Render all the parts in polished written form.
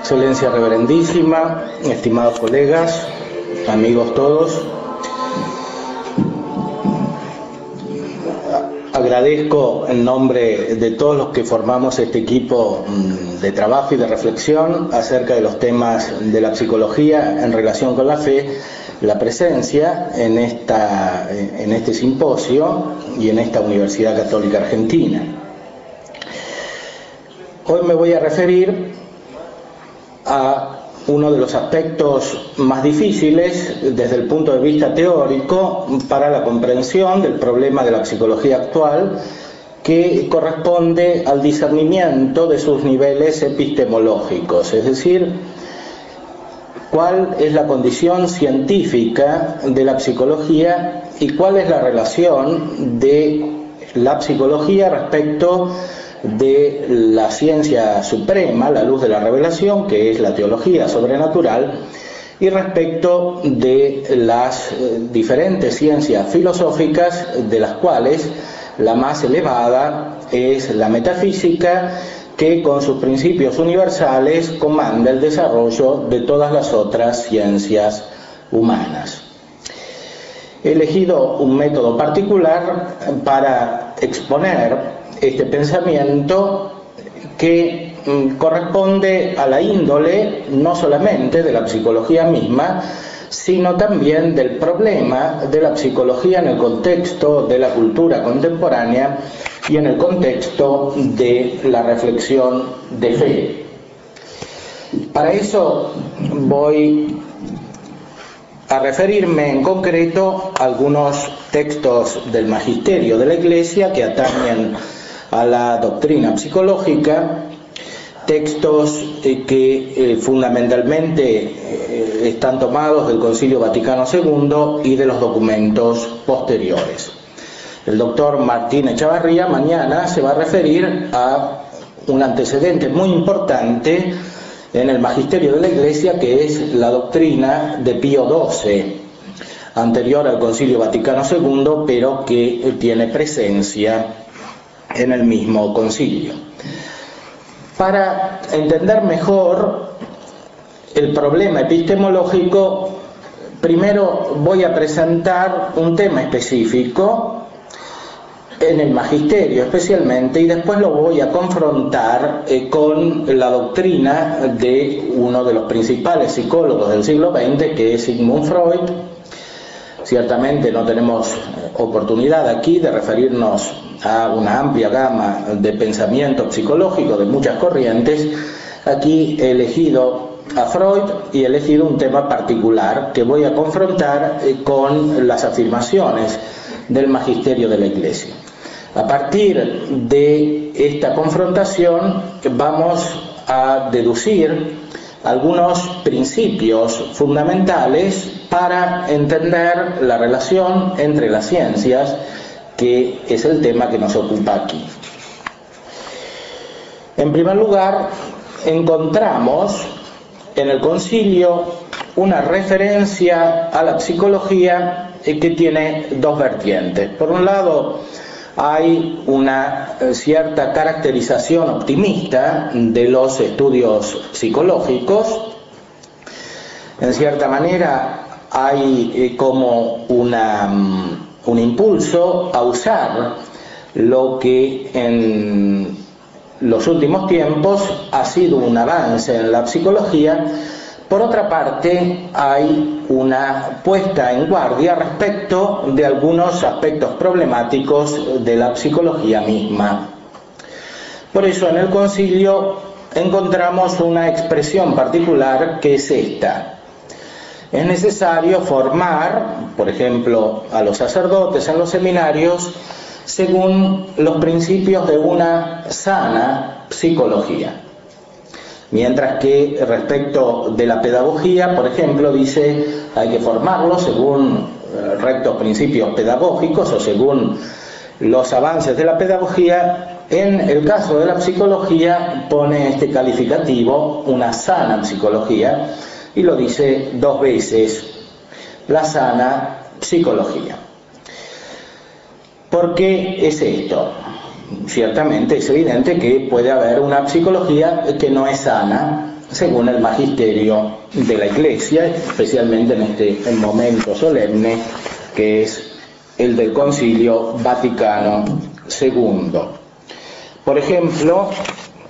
Excelencia Reverendísima, estimados colegas, amigos todos, agradezco en nombre de todos los que formamos este equipo de trabajo y de reflexión acerca de los temas de la psicología en relación con la fe, la presencia en este simposio y en esta Universidad Católica Argentina. Hoy me voy a referir a uno de los aspectos más difíciles desde el punto de vista teórico para la comprensión del problema de la psicología actual, que corresponde al discernimiento de sus niveles epistemológicos, es decir, cuál es la condición científica de la psicología y cuál es la relación de la psicología respecto de la ciencia suprema, la luz de la revelación, que es la teología sobrenatural, y respecto de las diferentes ciencias filosóficas, de las cuales la más elevada es la metafísica, que con sus principios universales comanda el desarrollo de todas las otras ciencias humanas. He elegido un método particular para exponer este pensamiento que corresponde a la índole no solamente de la psicología misma, sino también del problema de la psicología en el contexto de la cultura contemporánea y en el contexto de la reflexión de fe. Para eso voy a referirme en concreto a algunos textos del Magisterio de la Iglesia que atañen a la doctrina psicológica, textos que fundamentalmente están tomados del Concilio Vaticano II y de los documentos posteriores. El doctor Martín Echavarría mañana se va a referir a un antecedente muy importante en el Magisterio de la Iglesia, que es la doctrina de Pío XII, anterior al Concilio Vaticano II, pero que tiene presencia en el mismo concilio. Para entender mejor el problema epistemológico, primero voy a presentar un tema específico en el magisterio especialmente, y después lo voy a confrontar con la doctrina de uno de los principales psicólogos del siglo XX, que es Sigmund Freud. Ciertamente no tenemos oportunidad aquí de referirnos a una amplia gama de pensamiento psicológico de muchas corrientes. Aquí he elegido a Freud y he elegido un tema particular que voy a confrontar con las afirmaciones del Magisterio de la Iglesia. A partir de esta confrontación vamos a deducir algunos principios fundamentales para entender la relación entre las ciencias, que es el tema que nos ocupa aquí. En primer lugar, encontramos en el concilio una referencia a la psicología que tiene dos vertientes. Por un lado, hay una cierta caracterización optimista de los estudios psicológicos. En cierta manera hay como un impulso a usar lo que en los últimos tiempos ha sido un avance en la psicología. Por otra parte, hay una puesta en guardia respecto de algunos aspectos problemáticos de la psicología misma. Por eso en el concilio encontramos una expresión particular que es esta: es necesario formar, por ejemplo, a los sacerdotes en los seminarios según los principios de una sana psicología. Mientras que respecto de la pedagogía, por ejemplo, dice hay que formarlos según rectos principios pedagógicos o según los avances de la pedagogía. En el caso de la psicología pone este calificativo, una sana psicología, y lo dice dos veces, la sana psicología. ¿Por qué es esto? Ciertamente es evidente que puede haber una psicología que no es sana, según el magisterio de la Iglesia, especialmente en este momento solemne que es el del Concilio Vaticano II. Por ejemplo,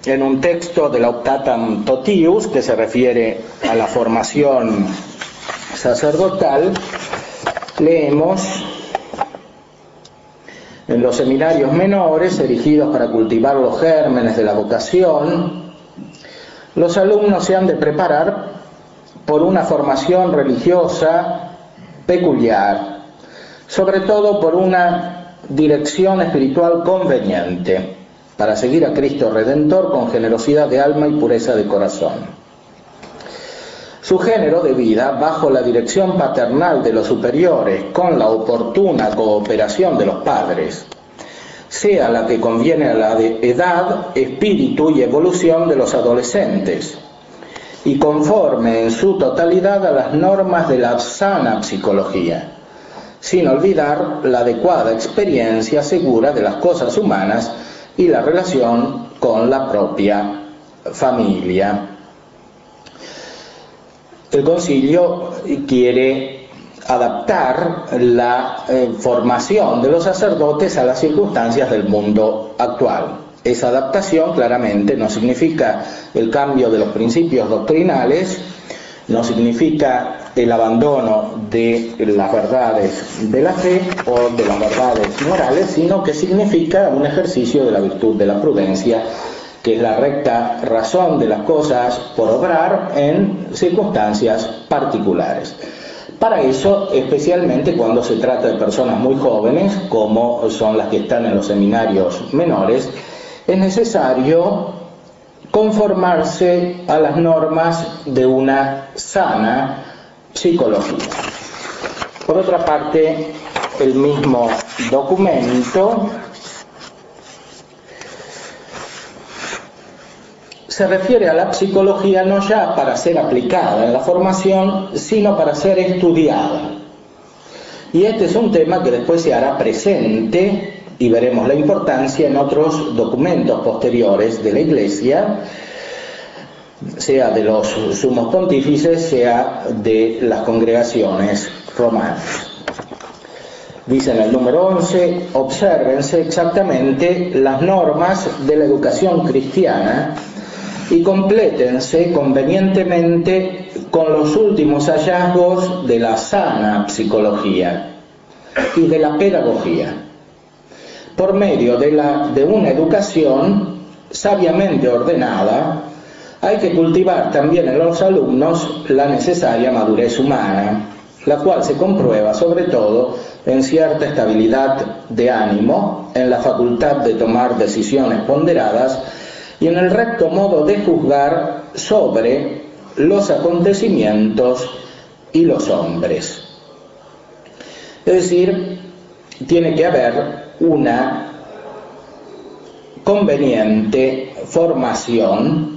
en un texto de la Optatam Totius, que se refiere a la formación sacerdotal, leemos: en los seminarios menores, erigidos para cultivar los gérmenes de la vocación, los alumnos se han de preparar por una formación religiosa peculiar, sobre todo por una dirección espiritual conveniente, para seguir a Cristo Redentor con generosidad de alma y pureza de corazón. Su género de vida, bajo la dirección paternal de los superiores, con la oportuna cooperación de los padres, sea la que conviene a la edad, espíritu y evolución de los adolescentes, y conforme en su totalidad a las normas de la sana psicología, sin olvidar la adecuada experiencia segura de las cosas humanas y la relación con la propia familia. El concilio quiere adaptar la formación de los sacerdotes a las circunstancias del mundo actual. Esa adaptación claramente no significa el cambio de los principios doctrinales, no significa el abandono de las verdades de la fe o de las verdades morales, sino que significa un ejercicio de la virtud de la prudencia, que es la recta razón de las cosas por obrar en circunstancias particulares. Para eso, especialmente cuando se trata de personas muy jóvenes, como son las que están en los seminarios menores, es necesario conformarse a las normas de una sana psicología. Por otra parte, el mismo documento se refiere a la psicología no ya para ser aplicada en la formación, sino para ser estudiada. Y este es un tema que después se hará presente, y veremos la importancia en otros documentos posteriores de la Iglesia, sea de los sumos pontífices, sea de las congregaciones romanas. Dice en el número 11, obsérvense exactamente las normas de la educación cristiana y complétense convenientemente con los últimos hallazgos de la sana psicología y de la pedagogía, por medio de una educación sabiamente ordenada. Hay que cultivar también en los alumnos la necesaria madurez humana, la cual se comprueba sobre todo en cierta estabilidad de ánimo, en la facultad de tomar decisiones ponderadas y en el recto modo de juzgar sobre los acontecimientos y los hombres. Es decir, tiene que haber una conveniente formación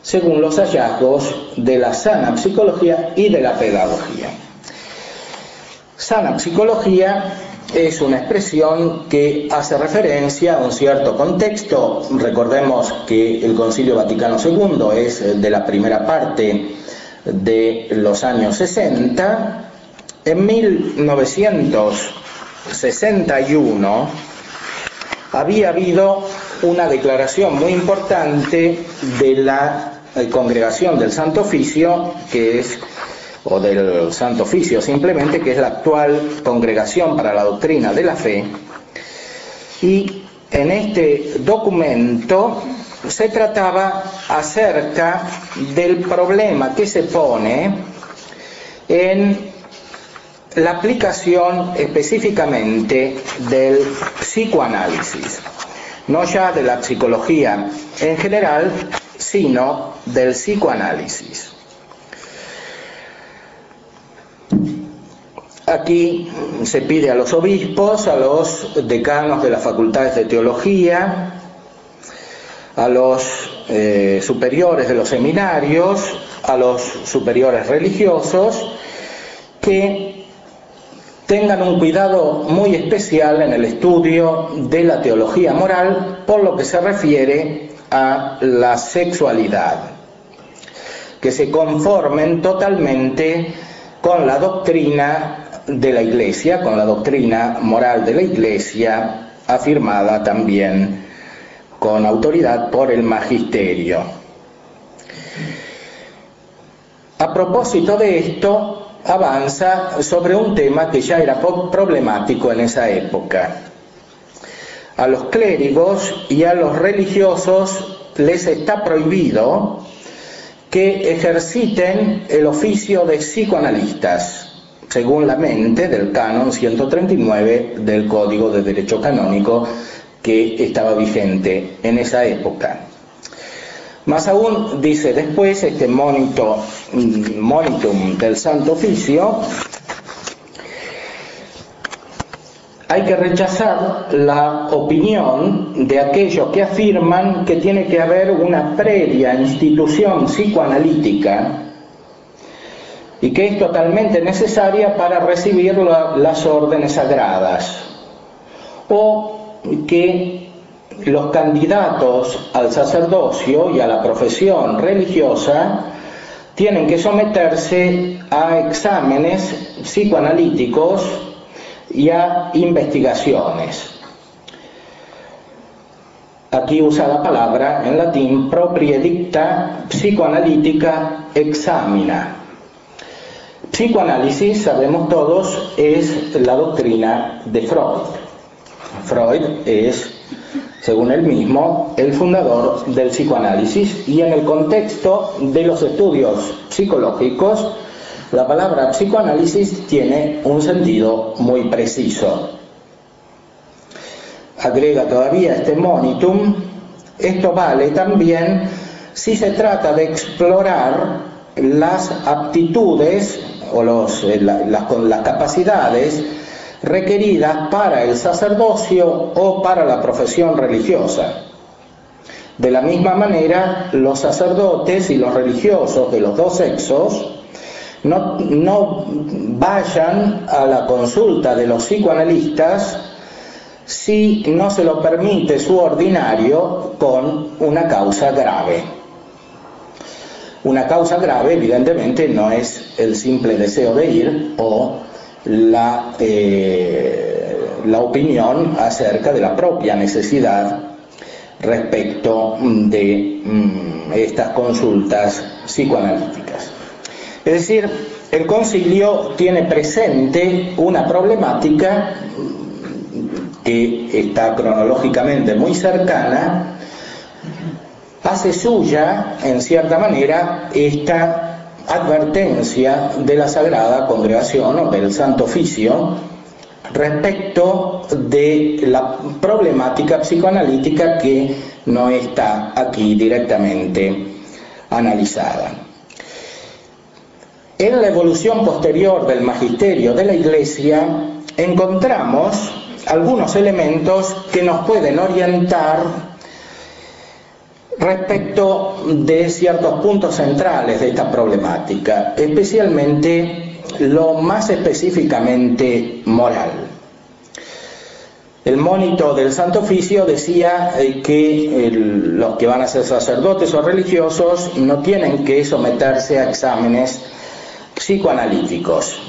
según los hallazgos de la sana psicología y de la pedagogía. Sana psicología es una expresión que hace referencia a un cierto contexto. Recordemos que el Concilio Vaticano II es de la primera parte de los años 60. En 1961 había habido una declaración muy importante de la Congregación del Santo Oficio, que es, o del Santo Oficio simplemente, que es la actual Congregación para la Doctrina de la Fe, y en este documento se trataba acerca del problema que se pone en la aplicación específicamente del psicoanálisis, no ya de la psicología en general, sino del psicoanálisis. Aquí se pide a los obispos, a los decanos de las facultades de teología, a los superiores de los seminarios, a los superiores religiosos, que tengan un cuidado muy especial en el estudio de la teología moral por lo que se refiere a la sexualidad, que se conformen totalmente con la doctrina de la Iglesia, con la doctrina moral de la Iglesia, afirmada también con autoridad por el magisterio. A propósito de esto, avanza sobre un tema que ya era problemático en esa época. A los clérigos y a los religiosos les está prohibido que ejerciten el oficio de psicoanalistas, según la mente del canon 139 del Código de Derecho Canónico que estaba vigente en esa época. Más aún, dice después este monitum del Santo Oficio, hay que rechazar la opinión de aquellos que afirman que tiene que haber una previa institución psicoanalítica y que es totalmente necesaria para recibir las órdenes sagradas, o que los candidatos al sacerdocio y a la profesión religiosa tienen que someterse a exámenes psicoanalíticos y a investigaciones. Aquí usa la palabra en latín propria dicta psicoanalítica examina. Psicoanálisis, sabemos todos, es la doctrina de Freud. Freud es, según él mismo, el fundador del psicoanálisis, y en el contexto de los estudios psicológicos, la palabra psicoanálisis tiene un sentido muy preciso. Agrega todavía este monitum: esto vale también si se trata de explorar las aptitudes o las capacidades requeridas para el sacerdocio o para la profesión religiosa. De la misma manera, los sacerdotes y los religiosos de los dos sexos no vayan a la consulta de los psicoanalistas si no se lo permite su ordinario con una causa grave. Una causa grave, evidentemente, no es el simple deseo de ir o la opinión acerca de la propia necesidad respecto de estas consultas psicoanalíticas. Es decir, el concilio tiene presente una problemática que está cronológicamente muy cercana, hace suya, en cierta manera, esta advertencia de la Sagrada Congregación o del Santo Oficio respecto de la problemática psicoanalítica que no está aquí directamente analizada. En la evolución posterior del magisterio de la Iglesia encontramos algunos elementos que nos pueden orientar respecto de ciertos puntos centrales de esta problemática, especialmente lo más específicamente moral. El monito del Santo Oficio decía que los que van a ser sacerdotes o religiosos no tienen que someterse a exámenes psicoanalíticos.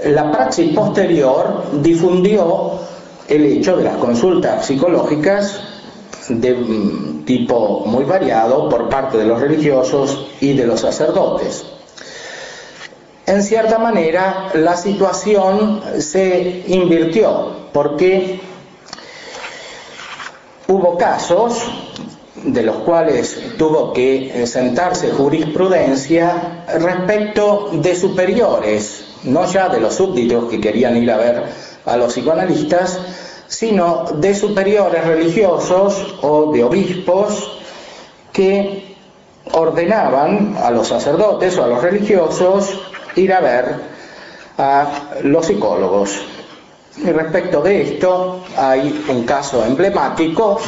La praxis posterior difundió el hecho de las consultas psicológicas de tipo muy variado por parte de los religiosos y de los sacerdotes. En cierta manera, la situación se invirtió porque hubo casos de los cuales tuvo que sentarse jurisprudencia respecto de superiores, no ya de los súbditos que querían ir a ver a los psicoanalistas, sino de superiores religiosos o de obispos que ordenaban a los sacerdotes o a los religiosos ir a ver a los psicólogos. Y respecto de esto hay un caso emblemático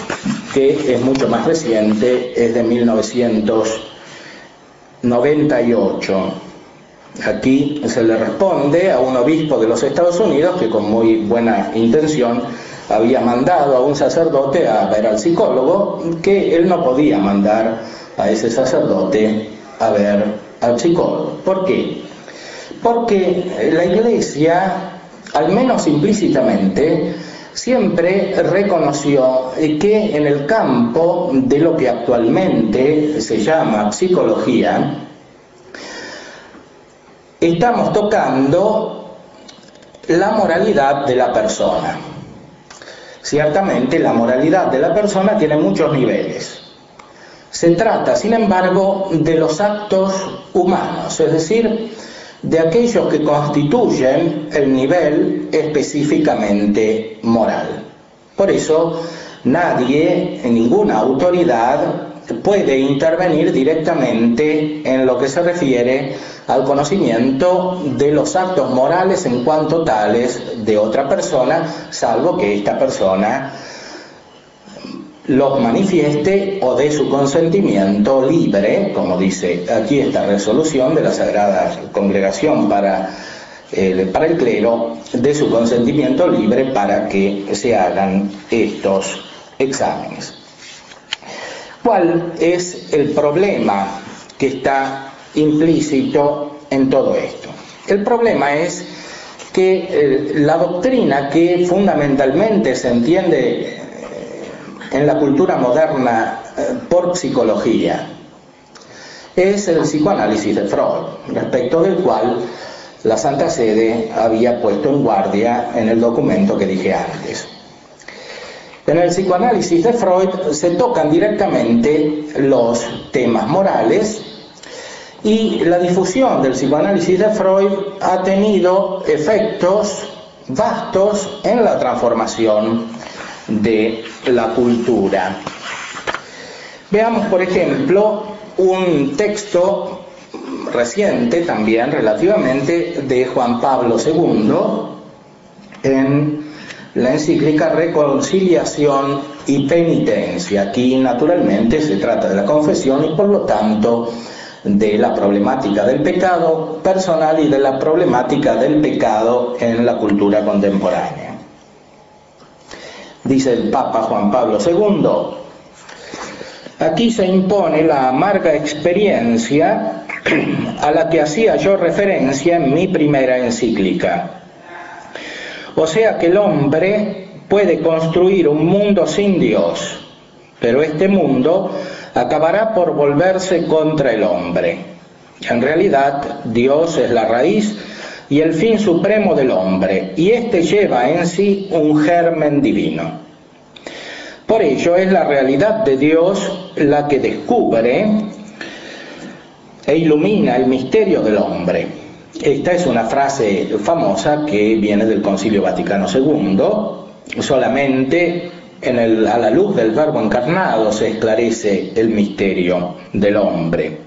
que es mucho más reciente, es de 1998. Aquí se le responde a un obispo de los Estados Unidos que con muy buena intención había mandado a un sacerdote a ver al psicólogo, que él no podía mandar a ese sacerdote a ver al psicólogo. ¿Por qué? Porque la Iglesia, al menos implícitamente, siempre reconoció que en el campo de lo que actualmente se llama psicología, estamos tocando la moralidad de la persona. Ciertamente la moralidad de la persona tiene muchos niveles. Se trata, sin embargo, de los actos humanos, es decir, de aquellos que constituyen el nivel específicamente moral. Por eso, nadie, ninguna autoridad, puede intervenir directamente en lo que se refiere al conocimiento de los actos morales en cuanto tales de otra persona, salvo que esta persona los manifieste o dé su consentimiento libre, como dice aquí esta resolución de la Sagrada Congregación para el clero, de su consentimiento libre para que se hagan estos exámenes. ¿Cuál es el problema que está implícito en todo esto? El problema es que la doctrina que fundamentalmente se entiende en la cultura moderna por psicología es el psicoanálisis de Freud, respecto del cual la Santa Sede había puesto en guardia en el documento que dije antes. En el psicoanálisis de Freud se tocan directamente los temas morales, y la difusión del psicoanálisis de Freud ha tenido efectos vastos en la transformación de la cultura. Veamos, por ejemplo, un texto reciente también relativamente de Juan Pablo II en la encíclica Reconciliación y Penitencia. Aquí naturalmente se trata de la confesión y por lo tanto de la problemática del pecado personal y de la problemática del pecado en la cultura contemporánea. Dice el Papa Juan Pablo II: aquí se impone la amarga experiencia a la que hacía yo referencia en mi primera encíclica. O sea que el hombre puede construir un mundo sin Dios, pero este mundo acabará por volverse contra el hombre. En realidad, Dios es la raíz y el fin supremo del hombre, y éste lleva en sí un germen divino. Por ello es la realidad de Dios la que descubre e ilumina el misterio del hombre. Esta es una frase famosa que viene del Concilio Vaticano II. Solamente a la luz del Verbo encarnado se esclarece el misterio del hombre.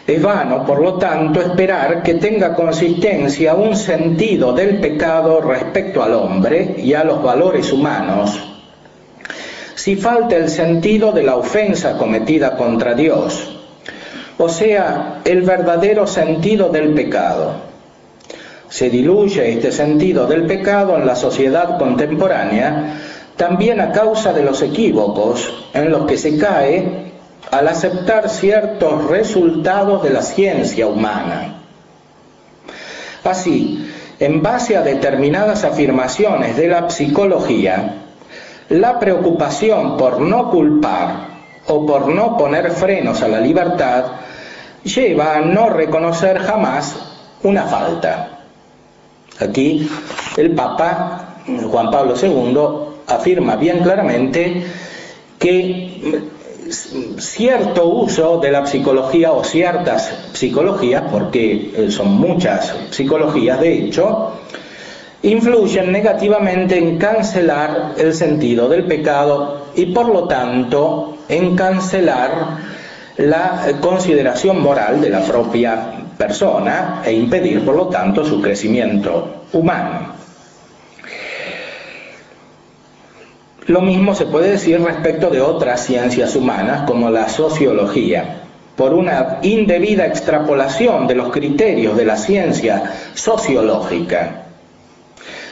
Es vano, por lo tanto, esperar que tenga consistencia un sentido del pecado respecto al hombre y a los valores humanos, si falta el sentido de la ofensa cometida contra Dios, o sea, el verdadero sentido del pecado. Se diluye este sentido del pecado en la sociedad contemporánea también a causa de los equívocos en los que se cae al aceptar ciertos resultados de la ciencia humana. Así, en base a determinadas afirmaciones de la psicología, la preocupación por no culpar o por no poner frenos a la libertad lleva a no reconocer jamás una falta. Aquí el Papa Juan Pablo II afirma bien claramente que cierto uso de la psicología o ciertas psicologías, porque son muchas psicologías de hecho, influyen negativamente en cancelar el sentido del pecado y por lo tanto en cancelar la consideración moral de la propia persona e impedir por lo tanto su crecimiento humano. Lo mismo se puede decir respecto de otras ciencias humanas como la sociología. Por una indebida extrapolación de los criterios de la ciencia sociológica,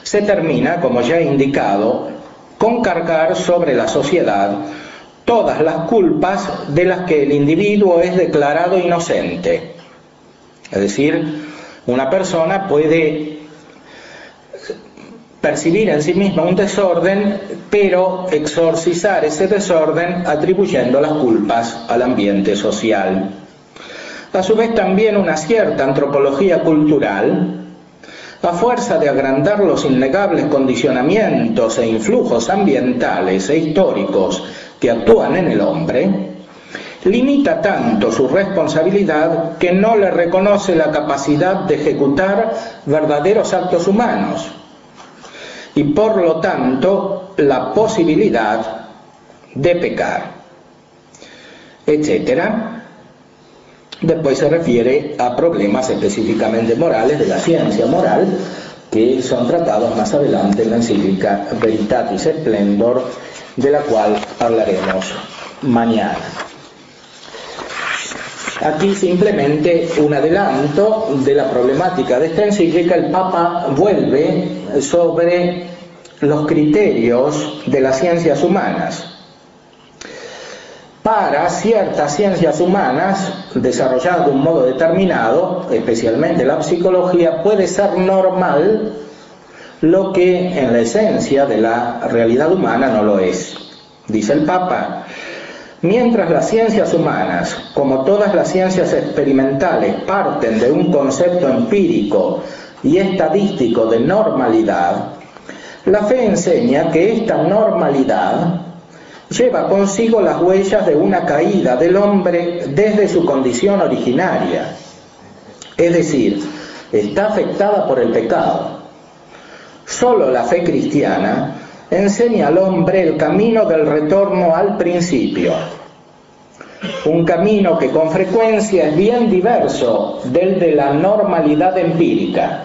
se termina, como ya he indicado, con cargar sobre la sociedad todas las culpas de las que el individuo es declarado inocente. Es decir, una persona puede percibir en sí misma un desorden, pero exorcizar ese desorden atribuyendo las culpas al ambiente social. A su vez, también una cierta antropología cultural, a fuerza de agrandar los innegables condicionamientos e influjos ambientales e históricos que actúan en el hombre, limita tanto su responsabilidad que no le reconoce la capacidad de ejecutar verdaderos actos humanos y por lo tanto la posibilidad de pecar, etcétera. Después se refiere a problemas específicamente morales de la ciencia moral, que son tratados más adelante en la encíclica Veritatis Splendor, de la cual hablaremos mañana. Aquí simplemente un adelanto de la problemática de esta encíclica. El Papa vuelve sobre los criterios de las ciencias humanas. Para ciertas ciencias humanas desarrolladas de un modo determinado, especialmente la psicología, puede ser normal lo que en la esencia de la realidad humana no lo es. Dice el Papa: mientras las ciencias humanas, como todas las ciencias experimentales, parten de un concepto empírico y estadístico de normalidad, la fe enseña que esta normalidad lleva consigo las huellas de una caída del hombre desde su condición originaria, es decir, está afectada por el pecado. Solo la fe cristiana enseña al hombre el camino del retorno al principio, un camino que con frecuencia es bien diverso del de la normalidad empírica.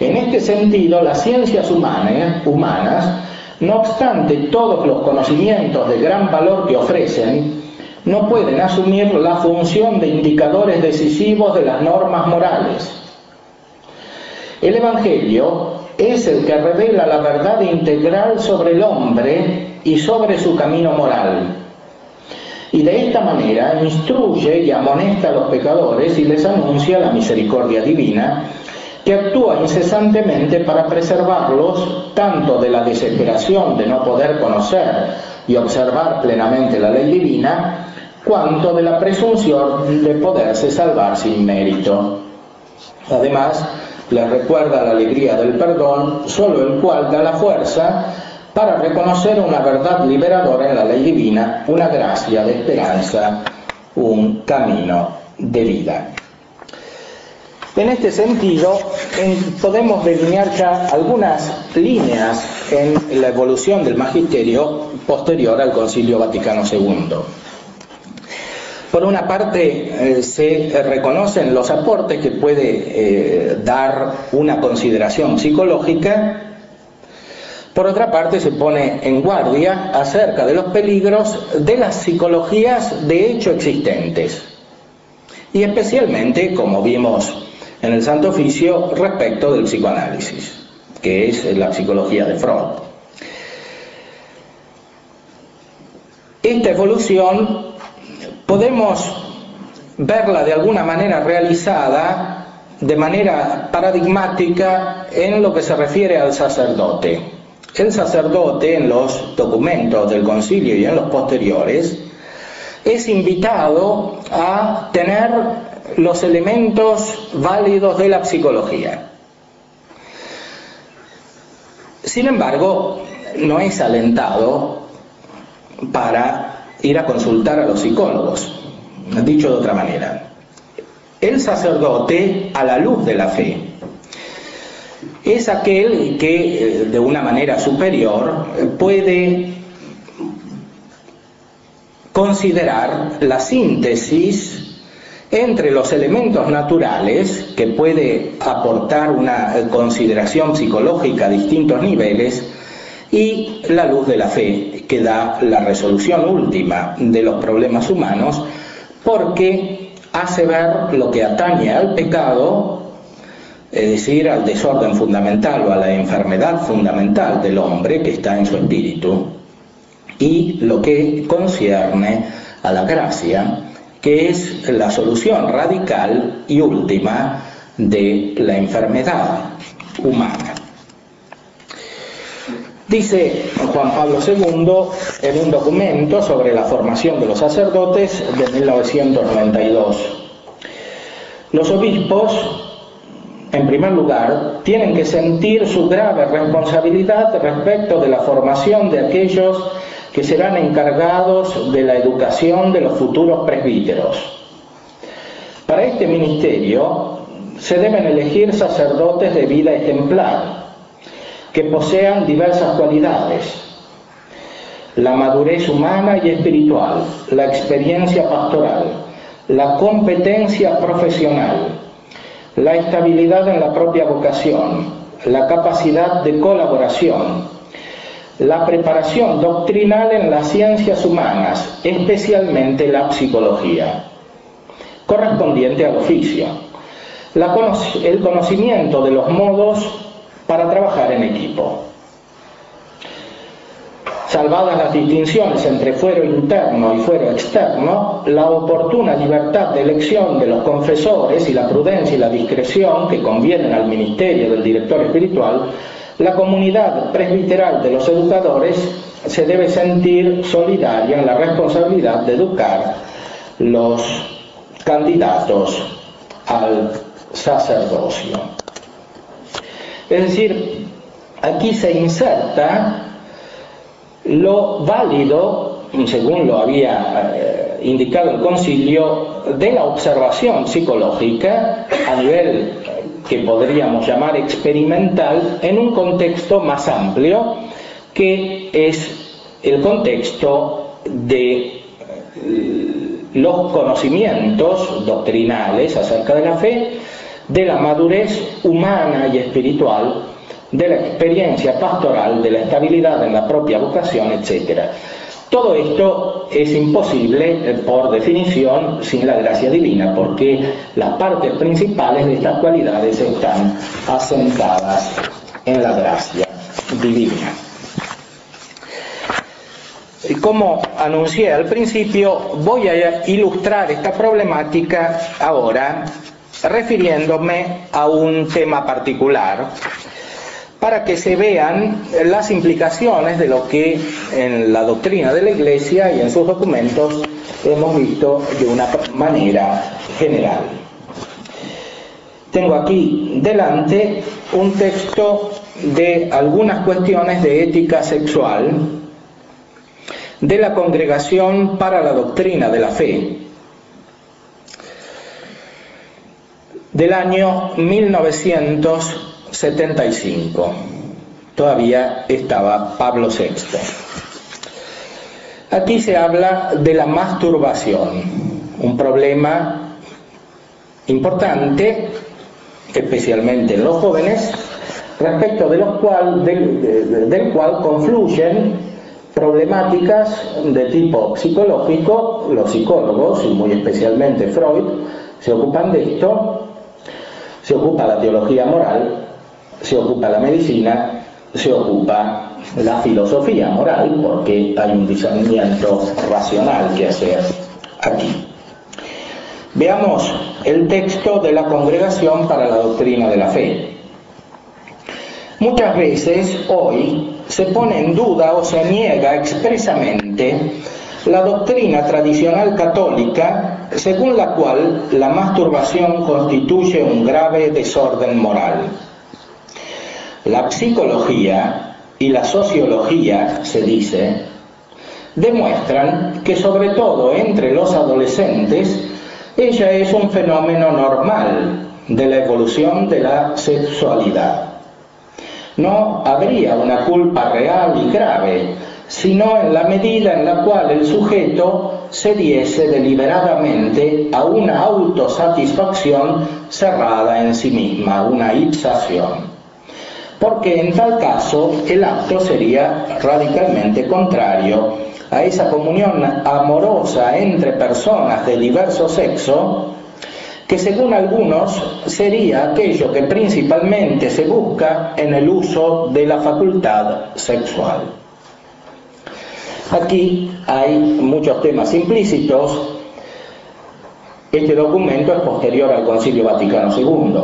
En este sentido, las ciencias humanas, no obstante todos los conocimientos de gran valor que ofrecen, no pueden asumir la función de indicadores decisivos de las normas morales. El Evangelio es el que revela la verdad integral sobre el hombre y sobre su camino moral. Y de esta manera instruye y amonesta a los pecadores y les anuncia la misericordia divina, que actúa incesantemente para preservarlos tanto de la desesperación de no poder conocer y observar plenamente la ley divina, cuanto de la presunción de poderse salvar sin mérito. Además, les recuerda la alegría del perdón, solo el cual da la fuerza para reconocer una verdad liberadora en la ley divina, una gracia de esperanza, un camino de vida. En este sentido, podemos delinear ya algunas líneas en la evolución del magisterio posterior al Concilio Vaticano II. Por una parte, se reconocen los aportes que puede dar una consideración psicológica. Por otra parte, se pone en guardia acerca de los peligros de las psicologías de hecho existentes, y especialmente, como vimos en el Santo Oficio, respecto del psicoanálisis, que es la psicología de Freud. Esta evolución podemos verla de alguna manera realizada de manera paradigmática en lo que se refiere al sacerdote. El sacerdote, en los documentos del concilio y en los posteriores, es invitado a tener los elementos válidos de la psicología. Sin embargo, no es alentado para ir a consultar a los psicólogos. Dicho de otra manera, el sacerdote, a la luz de la fe, es aquel que de una manera superior puede considerar la síntesis entre los elementos naturales, que puede aportar una consideración psicológica a distintos niveles, y la luz de la fe, que da la resolución última de los problemas humanos, porque hace ver lo que atañe al pecado es decir, al desorden fundamental o a la enfermedad fundamental del hombre que está en su espíritu, y lo que concierne a la gracia, que es la solución radical y última de la enfermedad humana. Dice Juan Pablo II en un documento sobre la formación de los sacerdotes de 1992: los obispos, en primer lugar, tienen que sentir su grave responsabilidad respecto de la formación de aquellos que serán encargados de la educación de los futuros presbíteros. Para este ministerio se deben elegir sacerdotes de vida ejemplar, que posean diversas cualidades: la madurez humana y espiritual, la experiencia pastoral, la competencia profesional, la estabilidad en la propia vocación, la capacidad de colaboración, la preparación doctrinal en las ciencias humanas, especialmente la psicología, correspondiente al oficio, el conocimiento de los modos para trabajar en equipo. Salvadas las distinciones entre fuero interno y fuero externo, la oportuna libertad de elección de los confesores y la prudencia y la discreción que convienen al ministerio del director espiritual, la comunidad presbiteral de los educadores se debe sentir solidaria en la responsabilidad de educar los candidatos al sacerdocio. Es decir, aquí se inserta lo válido, según lo había indicado el concilio, de la observación psicológica a nivel que podríamos llamar experimental, en un contexto más amplio, que es el contexto de los conocimientos doctrinales acerca de la fe, de la madurez humana y espiritual, de la experiencia pastoral, de la estabilidad en la propia vocación, etc. Todo esto es imposible, por definición, sin la gracia divina, porque las partes principales de estas cualidades están asentadas en la gracia divina. Y como anuncié al principio, voy a ilustrar esta problemática ahora refiriéndome a un tema particular, para que se vean las implicaciones de lo que en la doctrina de la Iglesia y en sus documentos hemos visto de una manera general. Tengo aquí delante un texto de algunas cuestiones de ética sexual de la Congregación para la Doctrina de la Fe, del año 1975. Todavía estaba Pablo VI. Aquí se habla de la masturbación, un problema importante, especialmente en los jóvenes, respecto de del cual confluyen problemáticas de tipo psicológico. Los psicólogos, y muy especialmente Freud, se ocupan de esto. Se ocupa la teología moral, se ocupa la medicina, se ocupa la filosofía moral, porque hay un discernimiento racional que hacer aquí. Veamos el texto de la Congregación para la Doctrina de la Fe. Muchas veces hoy se pone en duda o se niega expresamente la doctrina tradicional católica, según la cual la masturbación constituye un grave desorden moral. La psicología y la sociología, se dice, demuestran que sobre todo entre los adolescentes ella es un fenómeno normal de la evolución de la sexualidad. No habría una culpa real y grave, sino en la medida en la cual el sujeto se diese deliberadamente a una autosatisfacción cerrada en sí misma, una ipsación. Porque en tal caso el acto sería radicalmente contrario a esa comunión amorosa entre personas de diverso sexo que según algunos sería aquello que principalmente se busca en el uso de la facultad sexual. Aquí hay muchos temas implícitos. Este documento es posterior al Concilio Vaticano II.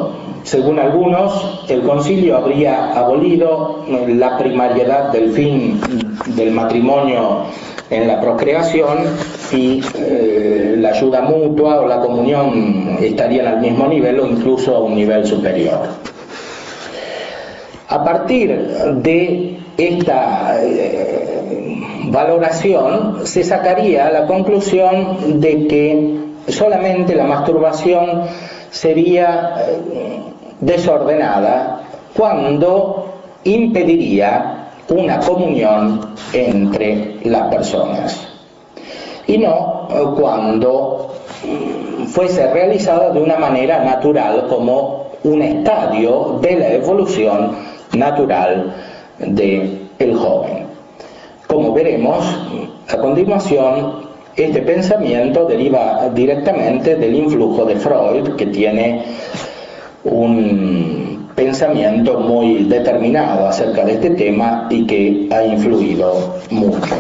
Según algunos, el concilio habría abolido la primariedad del fin del matrimonio en la procreación y la ayuda mutua o la comunión estarían al mismo nivel o incluso a un nivel superior. A partir de esta valoración se sacaría la conclusión de que solamente la masturbación sería desordenada cuando impediría una comunión entre las personas y no cuando fuese realizada de una manera natural como un estadio de la evolución natural del joven. Como veremos a continuación, este pensamiento deriva directamente del influjo de Freud, que tiene un pensamiento muy determinado acerca de este tema y que ha influido mucho.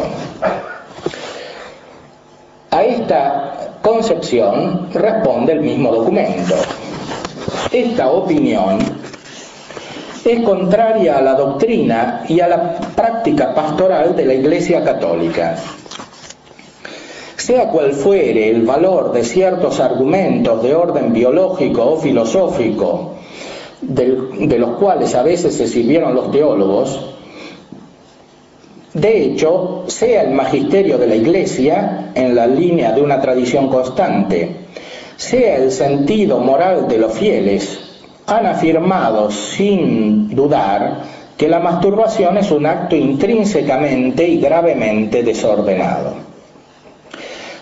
A esta concepción responde el mismo documento. Esta opinión es contraria a la doctrina y a la práctica pastoral de la Iglesia Católica. Sea cual fuere el valor de ciertos argumentos de orden biológico o filosófico, de los cuales a veces se sirvieron los teólogos, de hecho, sea el magisterio de la Iglesia, en la línea de una tradición constante, sea el sentido moral de los fieles, han afirmado sin dudar que la masturbación es un acto intrínsecamente y gravemente desordenado.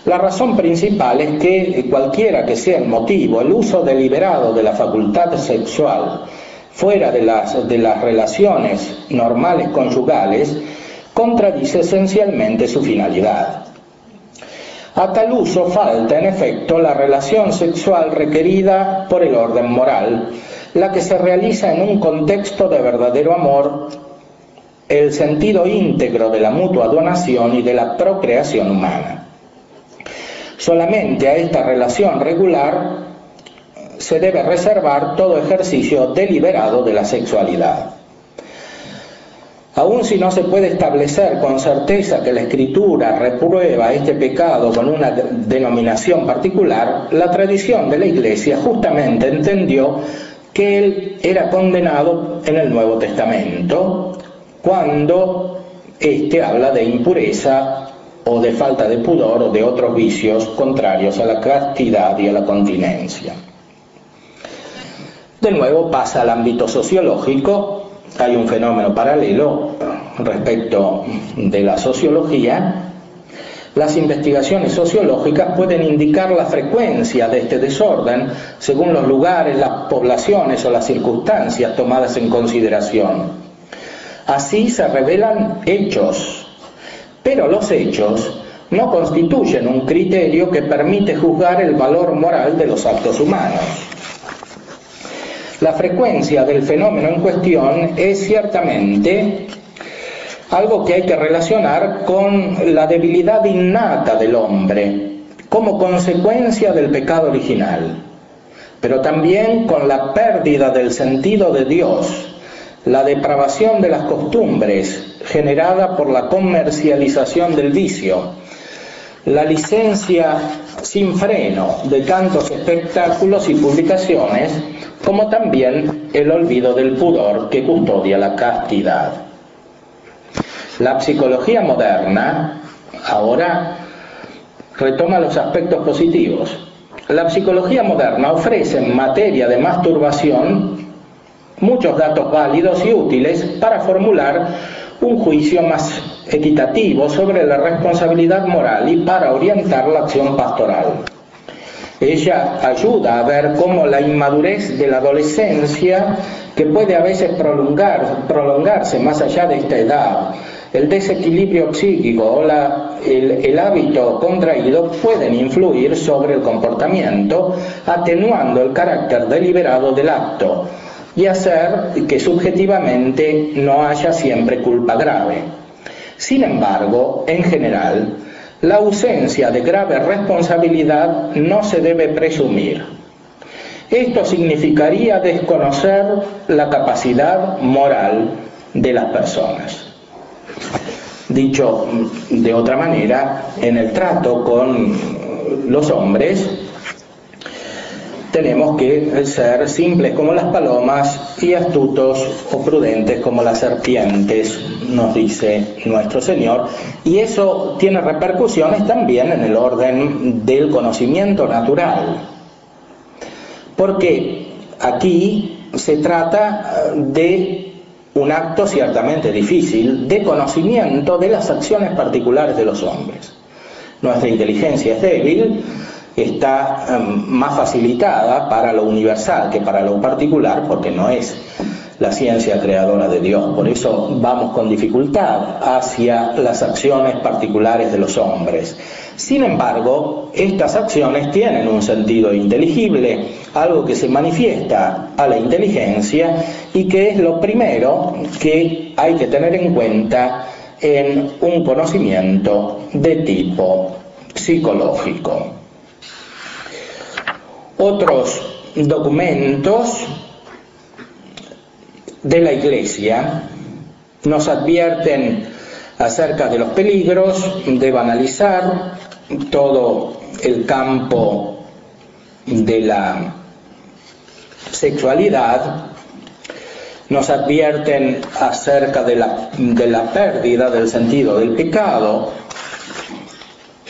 La razón principal es que, cualquiera que sea el motivo, el uso deliberado de la facultad sexual fuera de las relaciones normales conyugales contradice esencialmente su finalidad. A tal uso falta, en efecto, la relación sexual requerida por el orden moral, la que se realiza en un contexto de verdadero amor, el sentido íntegro de la mutua donación y de la procreación humana. Solamente a esta relación regular se debe reservar todo ejercicio deliberado de la sexualidad. Aun si no se puede establecer con certeza que la Escritura reprueba este pecado con una denominación particular, la tradición de la Iglesia justamente entendió que él era condenado en el Nuevo Testamento cuando éste habla de impureza o de falta de pudor o de otros vicios contrarios a la castidad y a la continencia. De nuevo pasa al ámbito sociológico. Hay un fenómeno paralelo respecto de la sociología. Las investigaciones sociológicas pueden indicar la frecuencia de este desorden según los lugares, las poblaciones o las circunstancias tomadas en consideración. Así se revelan hechos, pero los hechos no constituyen un criterio que permite juzgar el valor moral de los actos humanos. La frecuencia del fenómeno en cuestión es ciertamente algo que hay que relacionar con la debilidad innata del hombre como consecuencia del pecado original, pero también con la pérdida del sentido de Dios, la depravación de las costumbres generada por la comercialización del vicio, la licencia sin freno de tantos espectáculos y publicaciones, como también el olvido del pudor que custodia la castidad. La psicología moderna ahora retoma los aspectos positivos. La psicología moderna ofrece en materia de masturbación muchos datos válidos y útiles para formular un juicio más equitativo sobre la responsabilidad moral y para orientar la acción pastoral. Ella ayuda a ver cómo la inmadurez de la adolescencia que puede a veces prolongarse más allá de esta edad. El desequilibrio psíquico o el hábito contraído pueden influir sobre el comportamiento, atenuando el carácter deliberado del acto y hacer que subjetivamente no haya siempre culpa grave. Sin embargo, en general, la ausencia de grave responsabilidad no se debe presumir. Esto significaría desconocer la capacidad moral de las personas. Dicho de otra manera, en el trato con los hombres tenemos que ser simples como las palomas y astutos o prudentes como las serpientes, nos dice nuestro Señor, y eso tiene repercusiones también en el orden del conocimiento natural, porque aquí se trata de un acto ciertamente difícil de conocimiento de las acciones particulares de los hombres. Nuestra inteligencia es débil, está más facilitada para lo universal que para lo particular, porque no es la ciencia creadora de Dios. Por eso vamos con dificultad hacia las acciones particulares de los hombres. Sin embargo, estas acciones tienen un sentido inteligible, algo que se manifiesta a la inteligencia y que es lo primero que hay que tener en cuenta en un conocimiento de tipo psicológico. Otros documentos de la Iglesia nos advierten acerca de los peligros de banalizar todo el campo de la sexualidad, nos advierten acerca de la pérdida del sentido del pecado.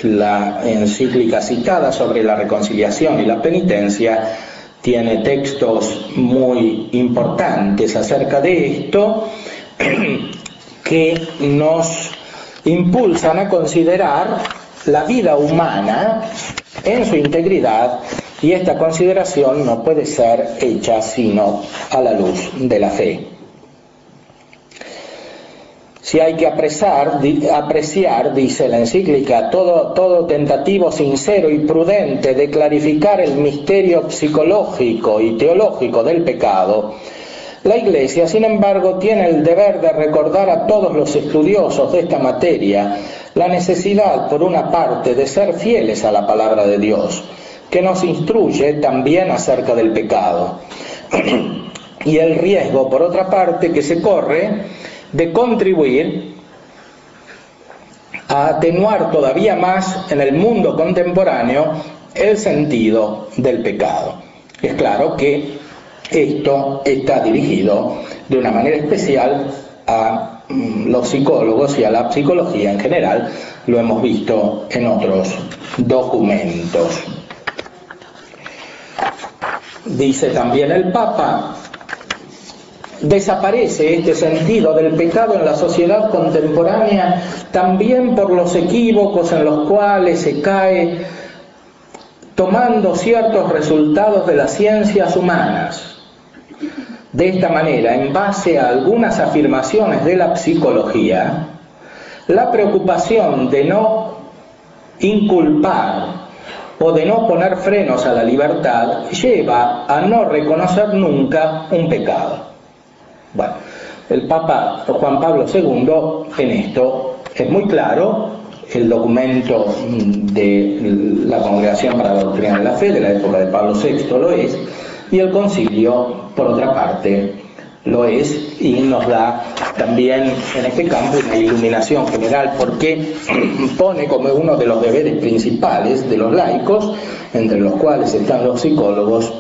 La encíclica citada sobre la reconciliación y la penitencia tiene textos muy importantes acerca de esto que nos impulsan a considerar la vida humana en su integridad, y esta consideración no puede ser hecha sino a la luz de la fe. Si hay que apreciar, dice la encíclica, todo tentativo sincero y prudente de clarificar el misterio psicológico y teológico del pecado, la Iglesia, sin embargo, tiene el deber de recordar a todos los estudiosos de esta materia la necesidad, por una parte, de ser fieles a la palabra de Dios, que nos instruye también acerca del pecado, y el riesgo, por otra parte, que se corre de contribuir a atenuar todavía más en el mundo contemporáneo el sentido del pecado. Es claro que esto está dirigido de una manera especial a los psicólogos y a la psicología en general. Lo hemos visto en otros documentos. Dice también el Papa: desaparece este sentido del pecado en la sociedad contemporánea también por los equívocos en los cuales se cae tomando ciertos resultados de las ciencias humanas. De esta manera, en base a algunas afirmaciones de la psicología, la preocupación de no inculpar o de no poner frenos a la libertad lleva a no reconocer nunca un pecado. Bueno, el Papa Juan Pablo II en esto es muy claro. El documento de la Congregación para la Doctrina de la Fe de la época de Pablo VI lo es, y el Concilio, por otra parte, lo es, y nos da también en este campo una iluminación general, porque pone como uno de los deberes principales de los laicos, entre los cuales están los psicólogos,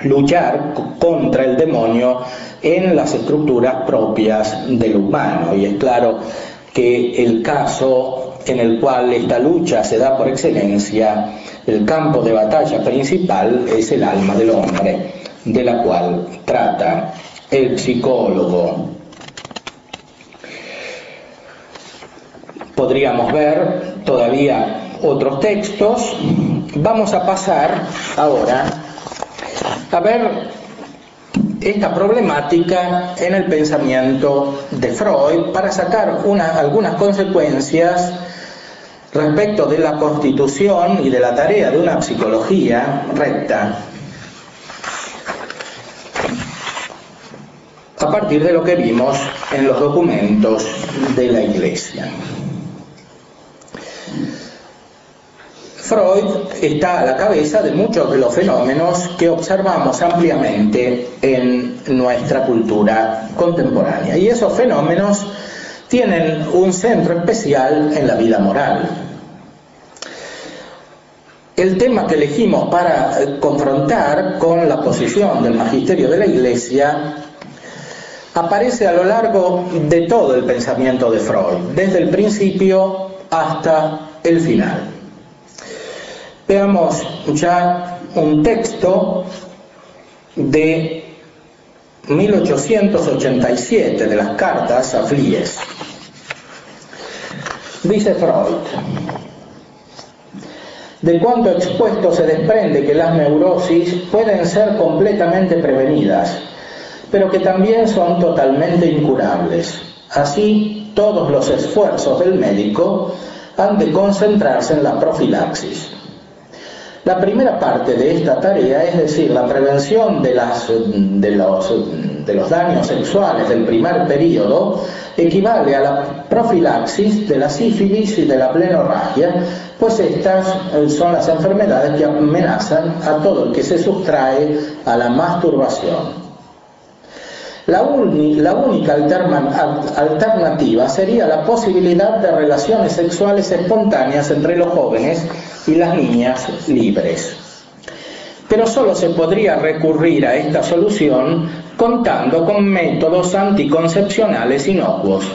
luchar contra el demonio en las estructuras propias del humano. Y es claro que el caso en el cual esta lucha se da por excelencia, el campo de batalla principal es el alma del hombre, de la cual trata el psicólogo. Podríamos ver todavía otros textos. Vamos a pasar ahora a ver esta problemática en el pensamiento de Freud para sacar algunas consecuencias respecto de la constitución y de la tarea de una psicología recta, a partir de lo que vimos en los documentos de la Iglesia. Freud está a la cabeza de muchos de los fenómenos que observamos ampliamente en nuestra cultura contemporánea, y esos fenómenos tienen un centro especial en la vida moral. El tema que elegimos para confrontar con la posición del magisterio de la Iglesia aparece a lo largo de todo el pensamiento de Freud, desde el principio hasta el final. Veamos ya un texto de 1887 de las cartas a Flies. Dice Freud: de cuanto expuesto se desprende que las neurosis pueden ser completamente prevenidas, pero que también son totalmente incurables. Así, todos los esfuerzos del médico han de concentrarse en la profilaxis. La primera parte de esta tarea, es decir, la prevención de los daños sexuales del primer periodo, equivale a la profilaxis de la sífilis y de la plenorragia, pues estas son las enfermedades que amenazan a todo el que se sustrae a la masturbación. La única alternativa sería la posibilidad de relaciones sexuales espontáneas entre los jóvenes y las niñas libres. Pero solo se podría recurrir a esta solución contando con métodos anticoncepcionales inocuos.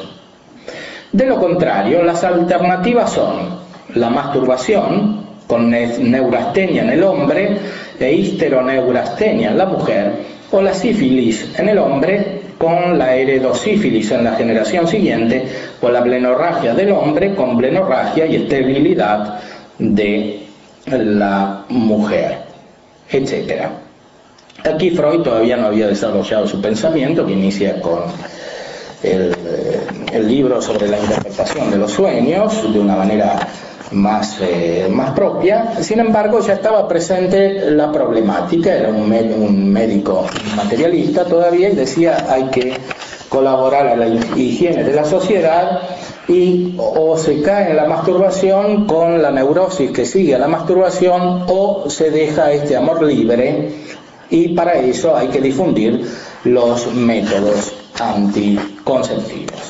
De lo contrario, las alternativas son la masturbación, con neurastenia en el hombre e histeroneurastenia en la mujer, o la sífilis en el hombre con la heredosífilis en la generación siguiente, o la blenorragia del hombre con blenorragia y esterilidad de la mujer, etc. Aquí Freud todavía no había desarrollado su pensamiento, que inicia con el libro sobre la interpretación de los sueños de una manera más propia. Sin embargo, ya estaba presente la problemática. Era un médico materialista todavía, y decía: hay que colaborar a la higiene de la sociedad, y o se cae en la masturbación con la neurosis que sigue a la masturbación, o se deja este amor libre, y para eso hay que difundir los métodos anticonceptivos.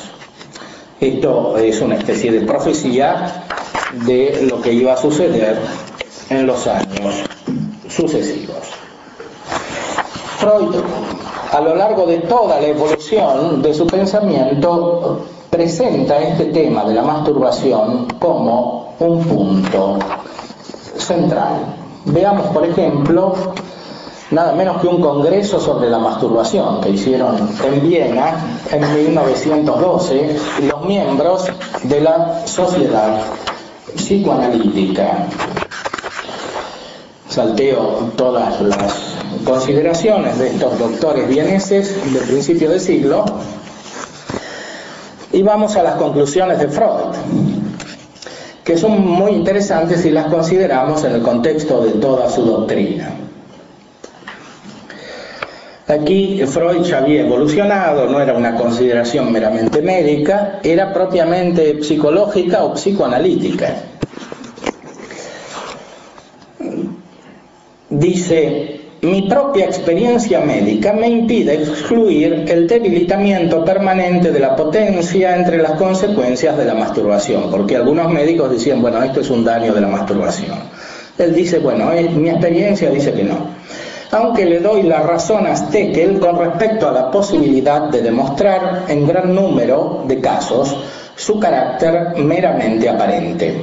Esto es una especie de profecía de lo que iba a suceder en los años sucesivos. Freud, a lo largo de toda la evolución de su pensamiento, presenta este tema de la masturbación como un punto central. Veamos, por ejemplo, nada menos que un congreso sobre la masturbación que hicieron en Viena en 1912 los miembros de la Sociedad Psicoanalítica. Salteo todas las consideraciones de estos doctores vieneses del principio del siglo y vamos a las conclusiones de Freud, que son muy interesantes si las consideramos en el contexto de toda su doctrina. Aquí Freud ya había evolucionado, no era una consideración meramente médica, era propiamente psicológica o psicoanalítica. Dice: mi propia experiencia médica me impide excluir el debilitamiento permanente de la potencia entre las consecuencias de la masturbación, porque algunos médicos decían: bueno, esto es un daño de la masturbación. Él dice: bueno, mi experiencia dice que no. Aunque le doy la razón a Steckel con respecto a la posibilidad de demostrar en gran número de casos su carácter meramente aparente.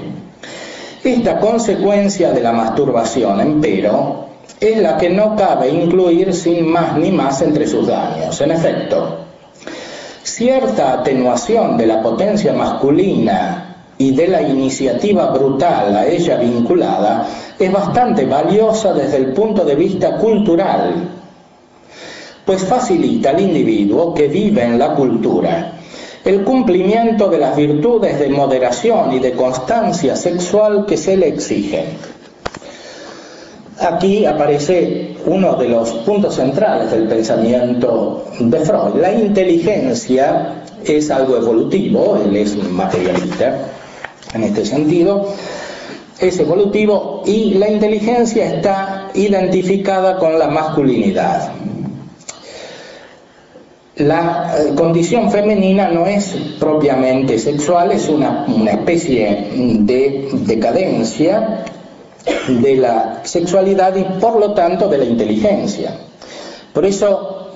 Esta consecuencia de la masturbación, empero, es la que no cabe incluir sin más ni más entre sus daños. En efecto, cierta atenuación de la potencia masculina y de la iniciativa brutal a ella vinculada es bastante valiosa desde el punto de vista cultural, pues facilita al individuo que vive en la cultura el cumplimiento de las virtudes de moderación y de constancia sexual que se le exigen. Aquí aparece uno de los puntos centrales del pensamiento de Freud. La inteligencia es algo evolutivo, él es materialista en este sentido, es evolutivo, y la inteligencia está identificada con la masculinidad. La condición femenina no es propiamente sexual, es una especie de decadencia de la sexualidad y por lo tanto de la inteligencia. Por eso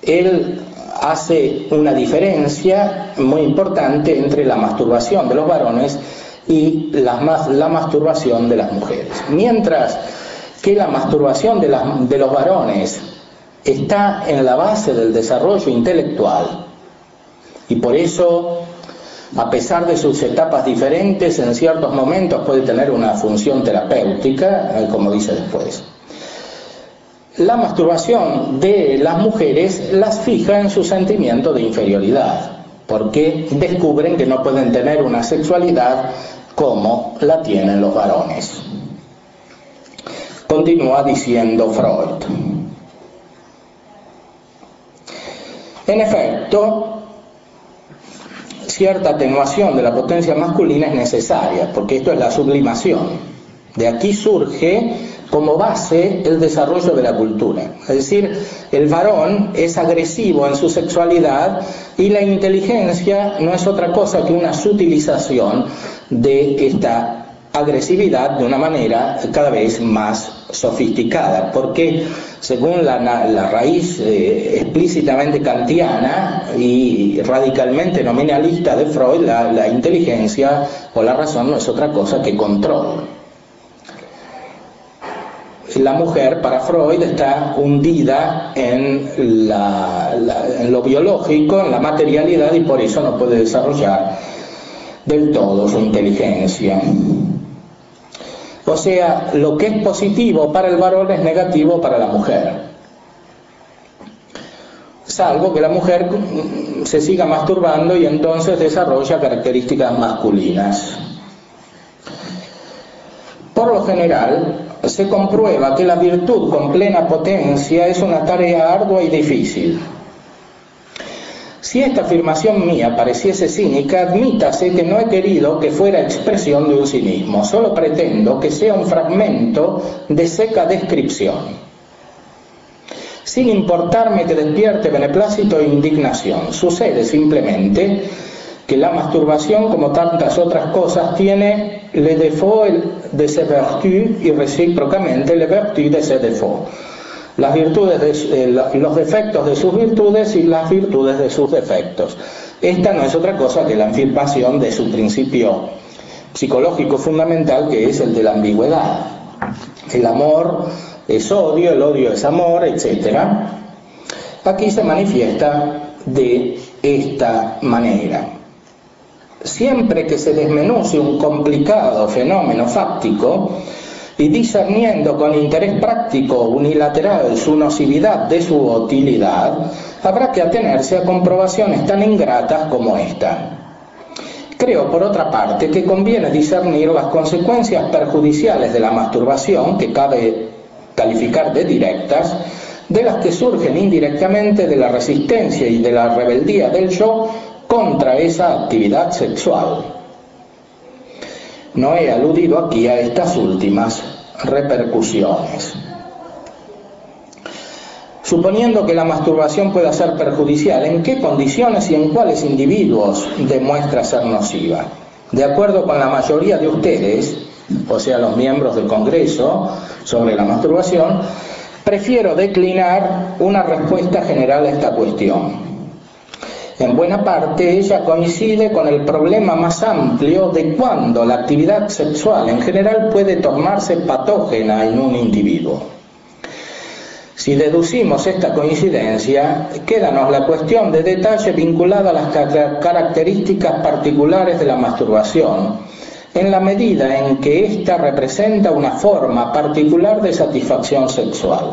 él hace una diferencia muy importante entre la masturbación de los varones y la masturbación de las mujeres. Mientras que la masturbación de los varones está en la base del desarrollo intelectual, y por eso, a pesar de sus etapas diferentes, en ciertos momentos puede tener una función terapéutica, como dice después. La masturbación de las mujeres las fija en su sentimiento de inferioridad, porque descubren que no pueden tener una sexualidad como la tienen los varones. Continúa diciendo Freud. En efecto, cierta atenuación de la potencia masculina es necesaria, porque esto es la sublimación. De aquí surge como base el desarrollo de la cultura. Es decir, el varón es agresivo en su sexualidad y la inteligencia no es otra cosa que una sutilización de esta agresividad de una manera cada vez más sofisticada, porque según la raíz explícitamente kantiana y radicalmente nominalista de Freud, la inteligencia o la razón no es otra cosa que control. La mujer, para Freud, está hundida en lo biológico, en la materialidad, y por eso no puede desarrollar del todo su inteligencia. O sea, lo que es positivo para el varón es negativo para la mujer. Salvo que la mujer se siga masturbando y entonces desarrolla características masculinas. Por lo general, se comprueba que la virtud con plena potencia es una tarea ardua y difícil. Si esta afirmación mía pareciese cínica, admítase que no he querido que fuera expresión de un cinismo, solo pretendo que sea un fragmento de seca descripción, sin importarme que despierte beneplácito e indignación. Sucede simplemente que la masturbación, como tantas otras cosas, tiene le défaut de ses vertus y recíprocamente les vertus de ses défauts. Las virtudes los defectos de sus virtudes y las virtudes de sus defectos. Esta no es otra cosa que la afirmación de su principio psicológico fundamental, que es el de la ambigüedad. El amor es odio, el odio es amor, etc. Aquí se manifiesta de esta manera. Siempre que se desmenuce un complicado fenómeno fáctico, y discerniendo con interés práctico unilateral su nocividad de su utilidad, habrá que atenerse a comprobaciones tan ingratas como esta. Creo, por otra parte, que conviene discernir las consecuencias perjudiciales de la masturbación, que cabe calificar de directas, de las que surgen indirectamente de la resistencia y de la rebeldía del yo contra esa actividad sexual. No he aludido aquí a estas últimas repercusiones. Suponiendo que la masturbación pueda ser perjudicial, ¿en qué condiciones y en cuáles individuos demuestra ser nociva? De acuerdo con la mayoría de ustedes, o sea, los miembros del Congreso, sobre la masturbación, prefiero declinar una respuesta general a esta cuestión. En buena parte ella coincide con el problema más amplio de cuándo la actividad sexual en general puede tornarse patógena en un individuo. Si deducimos esta coincidencia, quédanos la cuestión de detalle vinculada a las características particulares de la masturbación, en la medida en que ésta representa una forma particular de satisfacción sexual.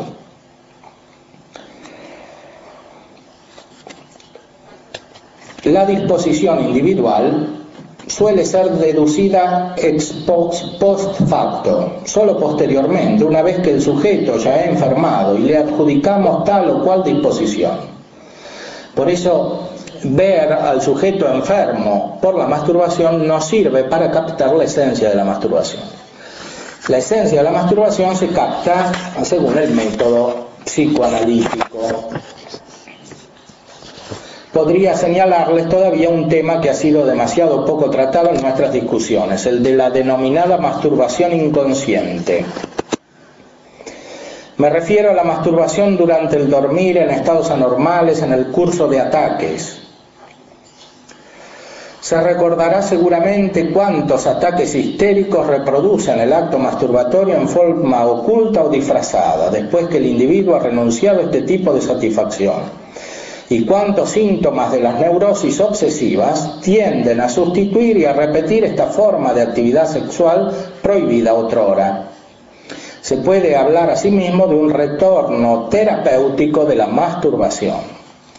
la disposición individual suele ser deducida ex post facto, solo posteriormente, una vez que el sujeto ya ha enfermado y le adjudicamos tal o cual disposición. Por eso, ver al sujeto enfermo por la masturbación no sirve para captar la esencia de la masturbación. La esencia de la masturbación se capta según el método psicoanalítico. Podría señalarles todavía un tema que ha sido demasiado poco tratado en nuestras discusiones, el de la denominada masturbación inconsciente. Me refiero a la masturbación durante el dormir, en estados anormales, en el curso de ataques. Se recordará seguramente cuántos ataques histéricos reproducen el acto masturbatorio en forma oculta o disfrazada, después que el individuo ha renunciado a este tipo de satisfacción. Y cuántos síntomas de las neurosis obsesivas tienden a sustituir y a repetir esta forma de actividad sexual prohibida otrora. Se puede hablar asimismo de un retorno terapéutico de la masturbación.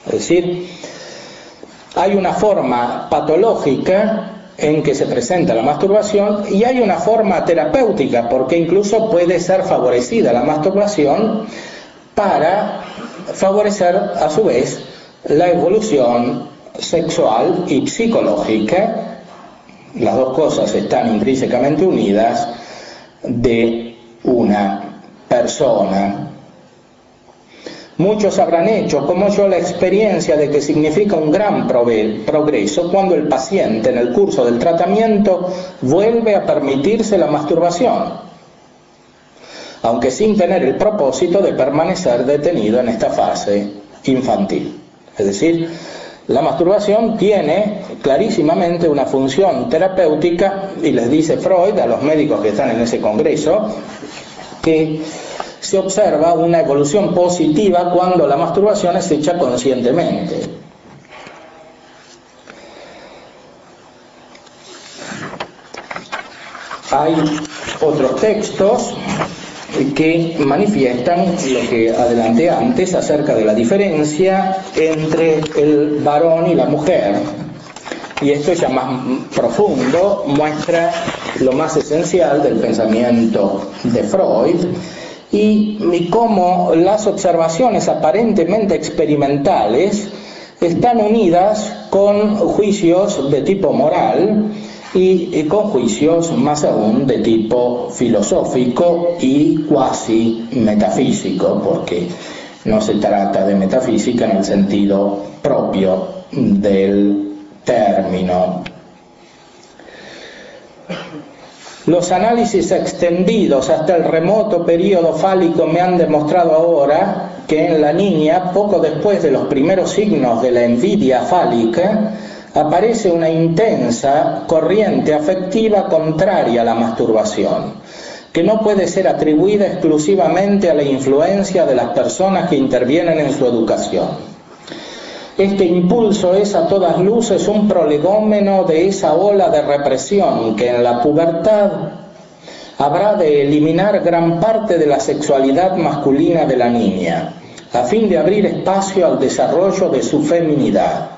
Es decir, hay una forma patológica en que se presenta la masturbación y hay una forma terapéutica, porque incluso puede ser favorecida la masturbación para favorecer a su vez la evolución sexual y psicológica, las dos cosas están intrínsecamente unidas, de una persona. Muchos habrán hecho, como yo, la experiencia de que significa un gran progreso cuando el paciente en el curso del tratamiento vuelve a permitirse la masturbación, aunque sin tener el propósito de permanecer detenido en esta fase infantil. Es decir, la masturbación tiene clarísimamente una función terapéutica, y les dice Freud a los médicos que están en ese congreso que se observa una evolución positiva cuando la masturbación es hecha conscientemente. Hay otros textos que manifiestan lo que adelanté antes acerca de la diferencia entre el varón y la mujer, y esto ya más profundo muestra lo más esencial del pensamiento de Freud y cómo las observaciones aparentemente experimentales están unidas con juicios de tipo moral y con juicios más aún de tipo filosófico y cuasi metafísico, porque no se trata de metafísica en el sentido propio del término. Los análisis extendidos hasta el remoto período fálico me han demostrado ahora que en la niña, poco después de los primeros signos de la envidia fálica, aparece una intensa corriente afectiva contraria a la masturbación, que no puede ser atribuida exclusivamente a la influencia de las personas que intervienen en su educación. Este impulso es a todas luces un prolegómeno de esa ola de represión que en la pubertad habrá de eliminar gran parte de la sexualidad masculina de la niña, a fin de abrir espacio al desarrollo de su feminidad.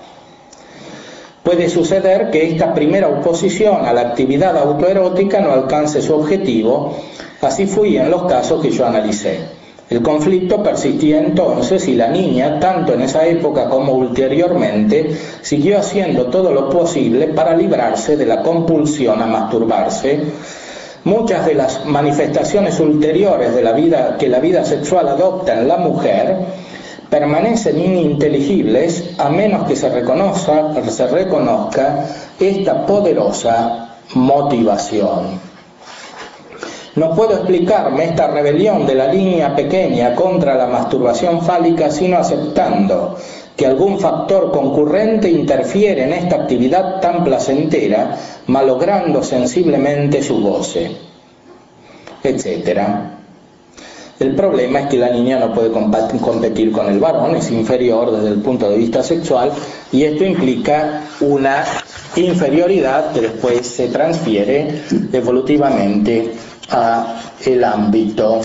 Puede suceder que esta primera oposición a la actividad autoerótica no alcance su objetivo, así fue en los casos que yo analicé. El conflicto persistía entonces y la niña, tanto en esa época como ulteriormente, siguió haciendo todo lo posible para librarse de la compulsión a masturbarse. Muchas de las manifestaciones ulteriores de la vida que la vida sexual adopta en la mujer permanecen ininteligibles a menos que se reconozca esta poderosa motivación. No puedo explicarme esta rebelión de la niña pequeña contra la masturbación fálica sino aceptando que algún factor concurrente interfiere en esta actividad tan placentera, malogrando sensiblemente su goce, etc. El problema es que la niña no puede competir con el varón, es inferior desde el punto de vista sexual, y esto implica una inferioridad que después se transfiere evolutivamente a el ámbito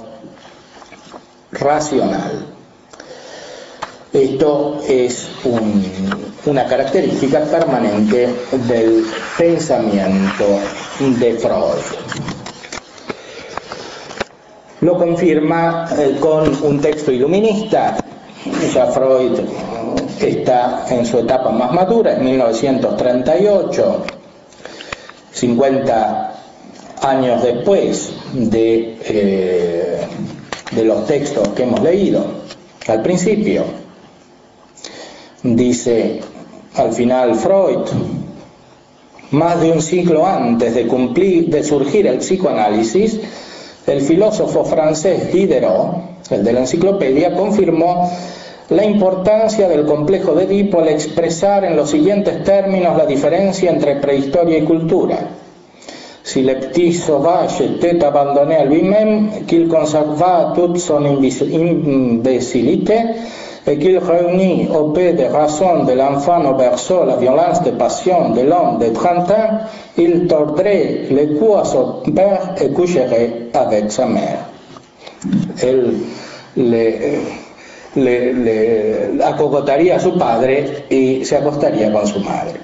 racional. Esto es una característica permanente del pensamiento de Freud. Lo confirma con un texto iluminista. Ya Freud está en su etapa más madura, en 1938, 50 años después de los textos que hemos leído al principio. Dice al final Freud: más de un siglo antes de surgir el psicoanálisis, el filósofo francés Diderot, el de la enciclopedia, confirmó la importancia del complejo de Edipo al expresar en los siguientes términos la diferencia entre prehistoria y cultura. Si le petit sauvage était abandonné à lui-même, qu'il conserva toute son imbécilité, et qu'il réunit au peu de raison de l'enfant au berceau la violence de passion de l'homme de 30 ans, il tordrait le cou à son père et coucherait avec sa mère. Él le acogotaría a su padre y se acostaría con su madre.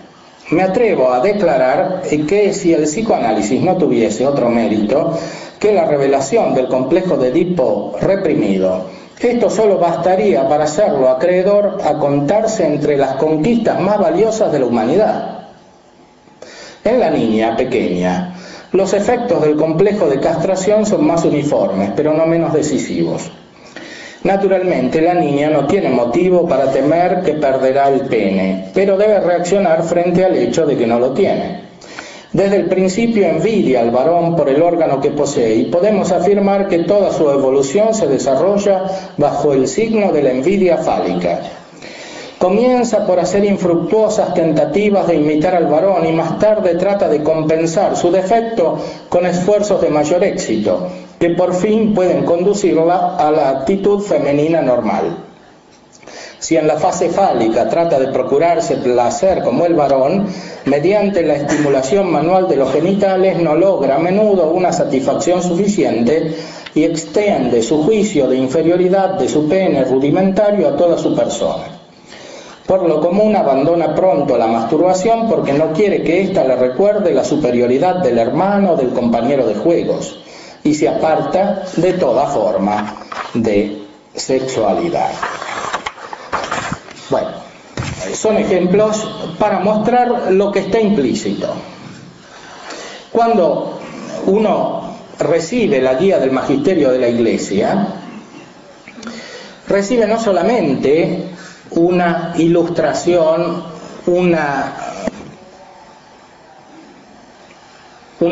Me atrevo a declarar que si el psicoanálisis no tuviese otro mérito que la revelación del complejo de Edipo reprimido, esto solo bastaría para hacerlo acreedor a contarse entre las conquistas más valiosas de la humanidad. En la niña pequeña, los efectos del complejo de castración son más uniformes, pero no menos decisivos. Naturalmente, la niña no tiene motivo para temer que perderá el pene, pero debe reaccionar frente al hecho de que no lo tiene. Desde el principio envidia al varón por el órgano que posee y podemos afirmar que toda su evolución se desarrolla bajo el signo de la envidia fálica. Comienza por hacer infructuosas tentativas de imitar al varón y más tarde trata de compensar su defecto con esfuerzos de mayor éxito, que por fin pueden conducirla a la actitud femenina normal. Si en la fase fálica trata de procurarse placer como el varón, mediante la estimulación manual de los genitales no logra a menudo una satisfacción suficiente y extiende su juicio de inferioridad de su pene rudimentario a toda su persona. Por lo común abandona pronto la masturbación porque no quiere que ésta le recuerde la superioridad del hermano o del compañero de juegos y se aparta de toda forma de sexualidad. Bueno, son ejemplos para mostrar lo que está implícito. Cuando uno recibe la guía del magisterio de la Iglesia, recibe no solamente una ilustración, una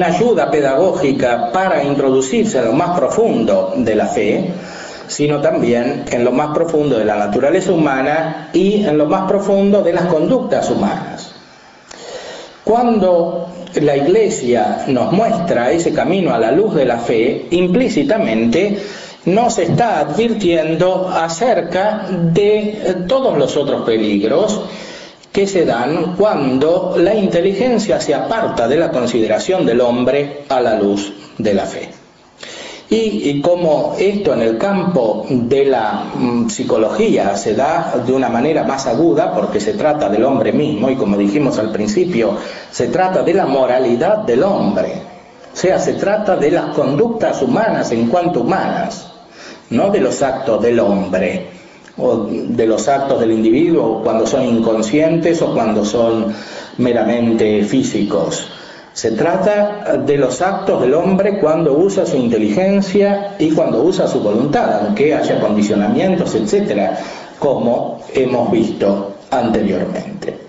ayuda pedagógica para introducirse en lo más profundo de la fe, sino también en lo más profundo de la naturaleza humana y en lo más profundo de las conductas humanas. Cuando la Iglesia nos muestra ese camino a la luz de la fe, implícitamente nos está advirtiendo acerca de todos los otros peligros que se dan cuando la inteligencia se aparta de la consideración del hombre a la luz de la fe. Y como esto en el campo de la psicología se da de una manera más aguda porque se trata del hombre mismo y como dijimos al principio, se trata de la moralidad del hombre, o sea, se trata de las conductas humanas en cuanto humanas, no de los actos del hombre o de los actos del individuo cuando son inconscientes o cuando son meramente físicos. Se trata de los actos del hombre cuando usa su inteligencia y cuando usa su voluntad, aunque haya condicionamientos, etcétera, como hemos visto anteriormente.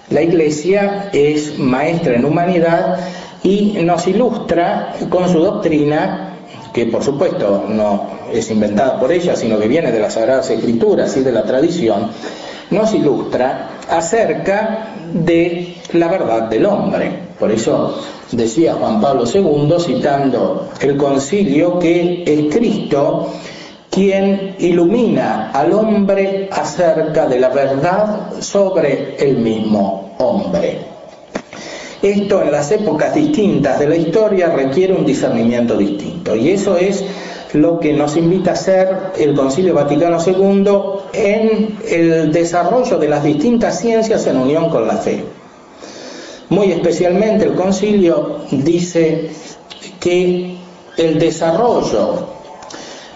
La Iglesia es maestra en humanidad y nos ilustra con su doctrina, que por supuesto no es inventada por ella, sino que viene de las Sagradas Escrituras y de la tradición, nos ilustra acerca de la verdad del hombre. Por eso decía Juan Pablo II, citando el concilio, que es Cristo quien ilumina al hombre acerca de la verdad sobre el mismo hombre. Esto en las épocas distintas de la historia requiere un discernimiento distinto, y eso es lo que nos invita a hacer el Concilio Vaticano II en el desarrollo de las distintas ciencias en unión con la fe. Muy especialmente el concilio dice que el desarrollo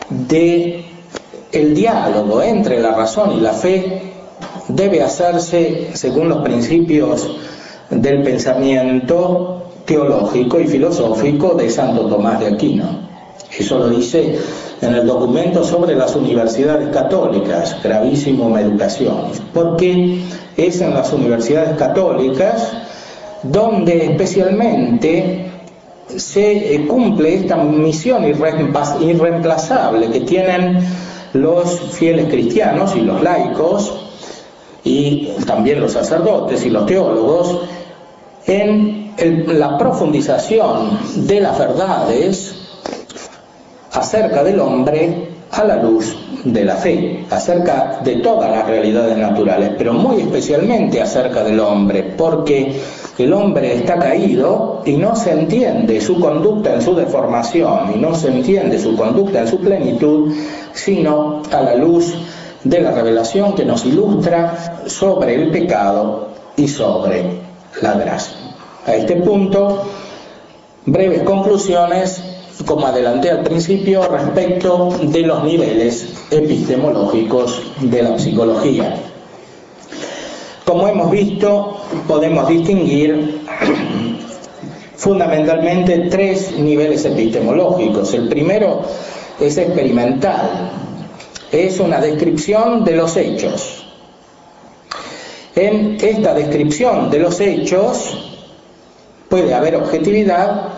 del diálogo entre la razón y la fe debe hacerse según los principios del pensamiento teológico y filosófico de Santo Tomás de Aquino. Eso lo dice en el documento sobre las universidades católicas, Gravissima Educación, porque es en las universidades católicas donde especialmente se cumple esta misión irreemplazable que tienen los fieles cristianos y los laicos, y también los sacerdotes y los teólogos, en la profundización de las verdades acerca del hombre a la luz de la fe, acerca de todas las realidades naturales, pero muy especialmente acerca del hombre, porque el hombre está caído y no se entiende su conducta en su deformación y no se entiende su conducta en su plenitud, sino a la luz de la revelación que nos ilustra sobre el pecado y sobre la gracia. A este punto, breves conclusiones, como adelanté al principio, respecto de los niveles epistemológicos de la psicología. Como hemos visto, podemos distinguir fundamentalmente tres niveles epistemológicos. El primero es experimental, es una descripción de los hechos. En esta descripción de los hechos puede haber objetividad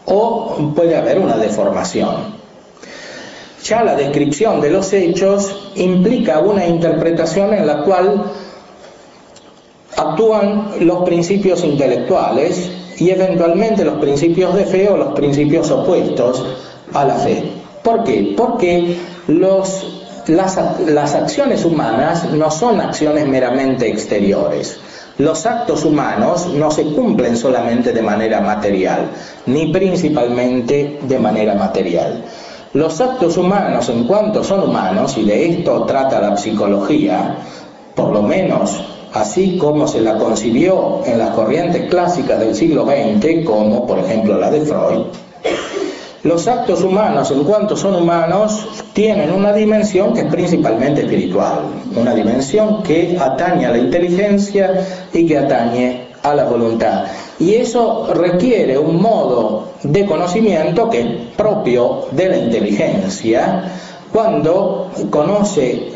o puede haber una deformación. Ya la descripción de los hechos implica una interpretación en la cual actúan los principios intelectuales y eventualmente los principios de fe o los principios opuestos a la fe. ¿Por qué? Porque las acciones humanas no son acciones meramente exteriores. Los actos humanos no se cumplen solamente de manera material, ni principalmente de manera material. Los actos humanos, en cuanto son humanos, y de esto trata la psicología, por lo menos así como se la concibió en las corrientes clásicas del siglo XX, como por ejemplo la de Freud, los actos humanos, en cuanto son humanos, tienen una dimensión que es principalmente espiritual, una dimensión que atañe a la inteligencia y que atañe a la voluntad. Y eso requiere un modo de conocimiento que es propio de la inteligencia cuando conoce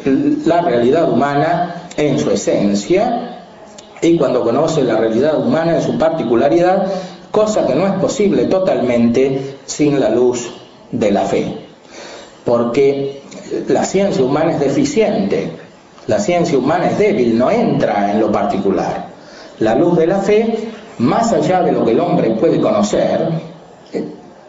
la realidad humana en su esencia y cuando conoce la realidad humana en su particularidad, cosa que no es posible totalmente sin la luz de la fe, porque la ciencia humana es deficiente, la ciencia humana es débil, no entra en lo particular. La luz de la fe, más allá de lo que el hombre puede conocer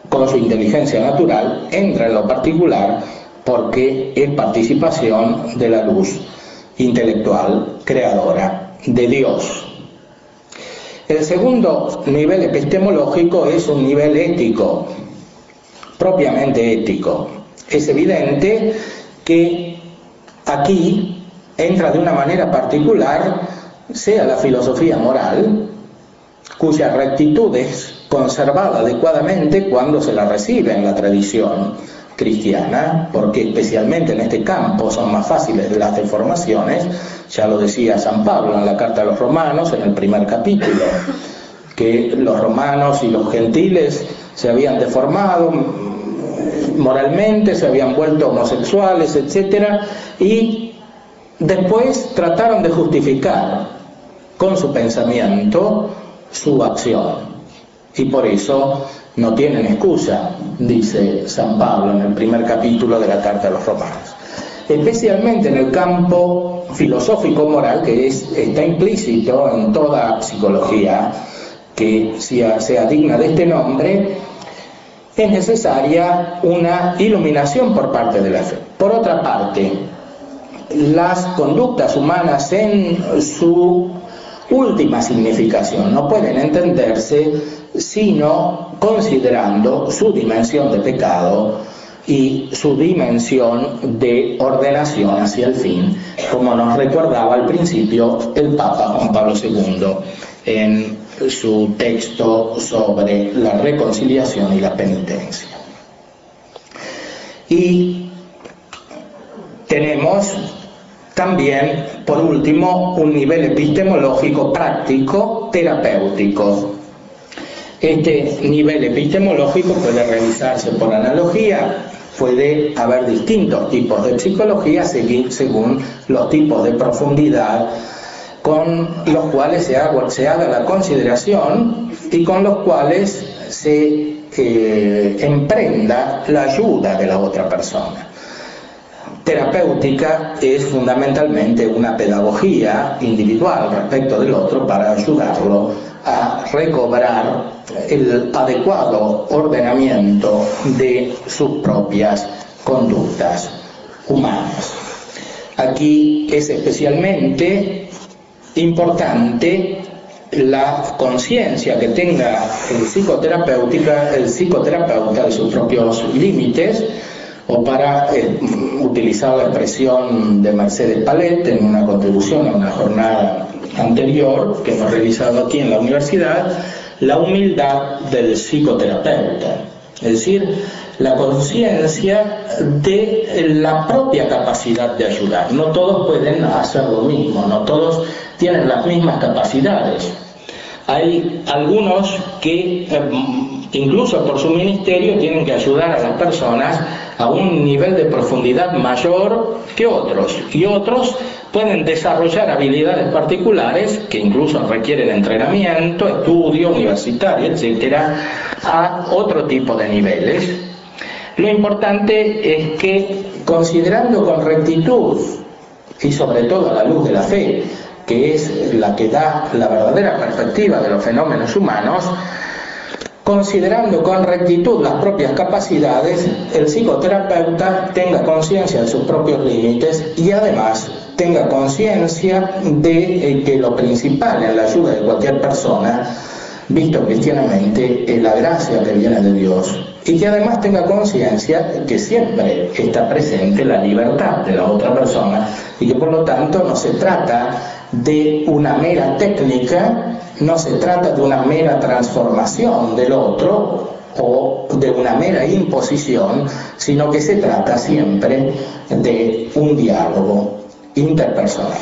con su inteligencia natural, entra en lo particular porque es participación de la luz intelectual creadora de Dios. El segundo nivel epistemológico es un nivel ético, propiamente ético. Es evidente que aquí entra de una manera particular, sea la filosofía moral, cuya rectitud es conservada adecuadamente cuando se la recibe en la tradición cristiana, porque especialmente en este campo son más fáciles las deformaciones. Ya lo decía San Pablo en la carta a los romanos, en el primer capítulo, que los romanos y los gentiles se habían deformado moralmente, se habían vuelto homosexuales, etc. Y después trataron de justificar con su pensamiento su acción. Y por eso no tienen excusa, dice San Pablo en el primer capítulo de la carta a los romanos. Especialmente en el campo filosófico-moral, que está implícito en toda psicología que sea digna de este nombre, es necesaria una iluminación por parte de la fe. Por otra parte, las conductas humanas en su última significación no pueden entenderse sino considerando su dimensión de pecado y su dimensión de ordenación hacia el fin, como nos recordaba al principio el Papa Juan Pablo II en su texto sobre la reconciliación y la penitencia. Y tenemos también, por último, un nivel epistemológico práctico terapéutico. Este nivel epistemológico puede realizarse por analogía, puede haber distintos tipos de psicología según los tipos de profundidad con los cuales se haga la consideración y con los cuales se emprenda la ayuda de la otra persona. Terapéutica es fundamentalmente una pedagogía individual respecto del otro para ayudarlo a recobrar el adecuado ordenamiento de sus propias conductas humanas. Aquí es especialmente importante la conciencia que tenga el psicoterapeuta de sus propios límites, o para utilizar la expresión de Mercedes Palet en una contribución a una jornada anterior que hemos realizado aquí en la universidad, la humildad del psicoterapeuta, es decir, la conciencia de la propia capacidad de ayudar. No todos pueden hacer lo mismo, no todos tienen las mismas capacidades. Hay algunos que incluso por su ministerio tienen que ayudar a las personas a un nivel de profundidad mayor que otros, y otros pueden desarrollar habilidades particulares que incluso requieren entrenamiento, estudio universitario, etcétera, a otro tipo de niveles. Lo importante es que, considerando con rectitud y sobre todo a la luz de la fe, que es la que da la verdadera perspectiva de los fenómenos humanos, considerando con rectitud las propias capacidades, el psicoterapeuta tenga conciencia de sus propios límites y además tenga conciencia de que lo principal en la ayuda de cualquier persona, visto cristianamente, es la gracia que viene de Dios, y que además tenga conciencia que siempre está presente la libertad de la otra persona y que por lo tanto no se trata de una mera técnica, no se trata de una mera transformación del otro o de una mera imposición, sino que se trata siempre de un diálogo interpersonal.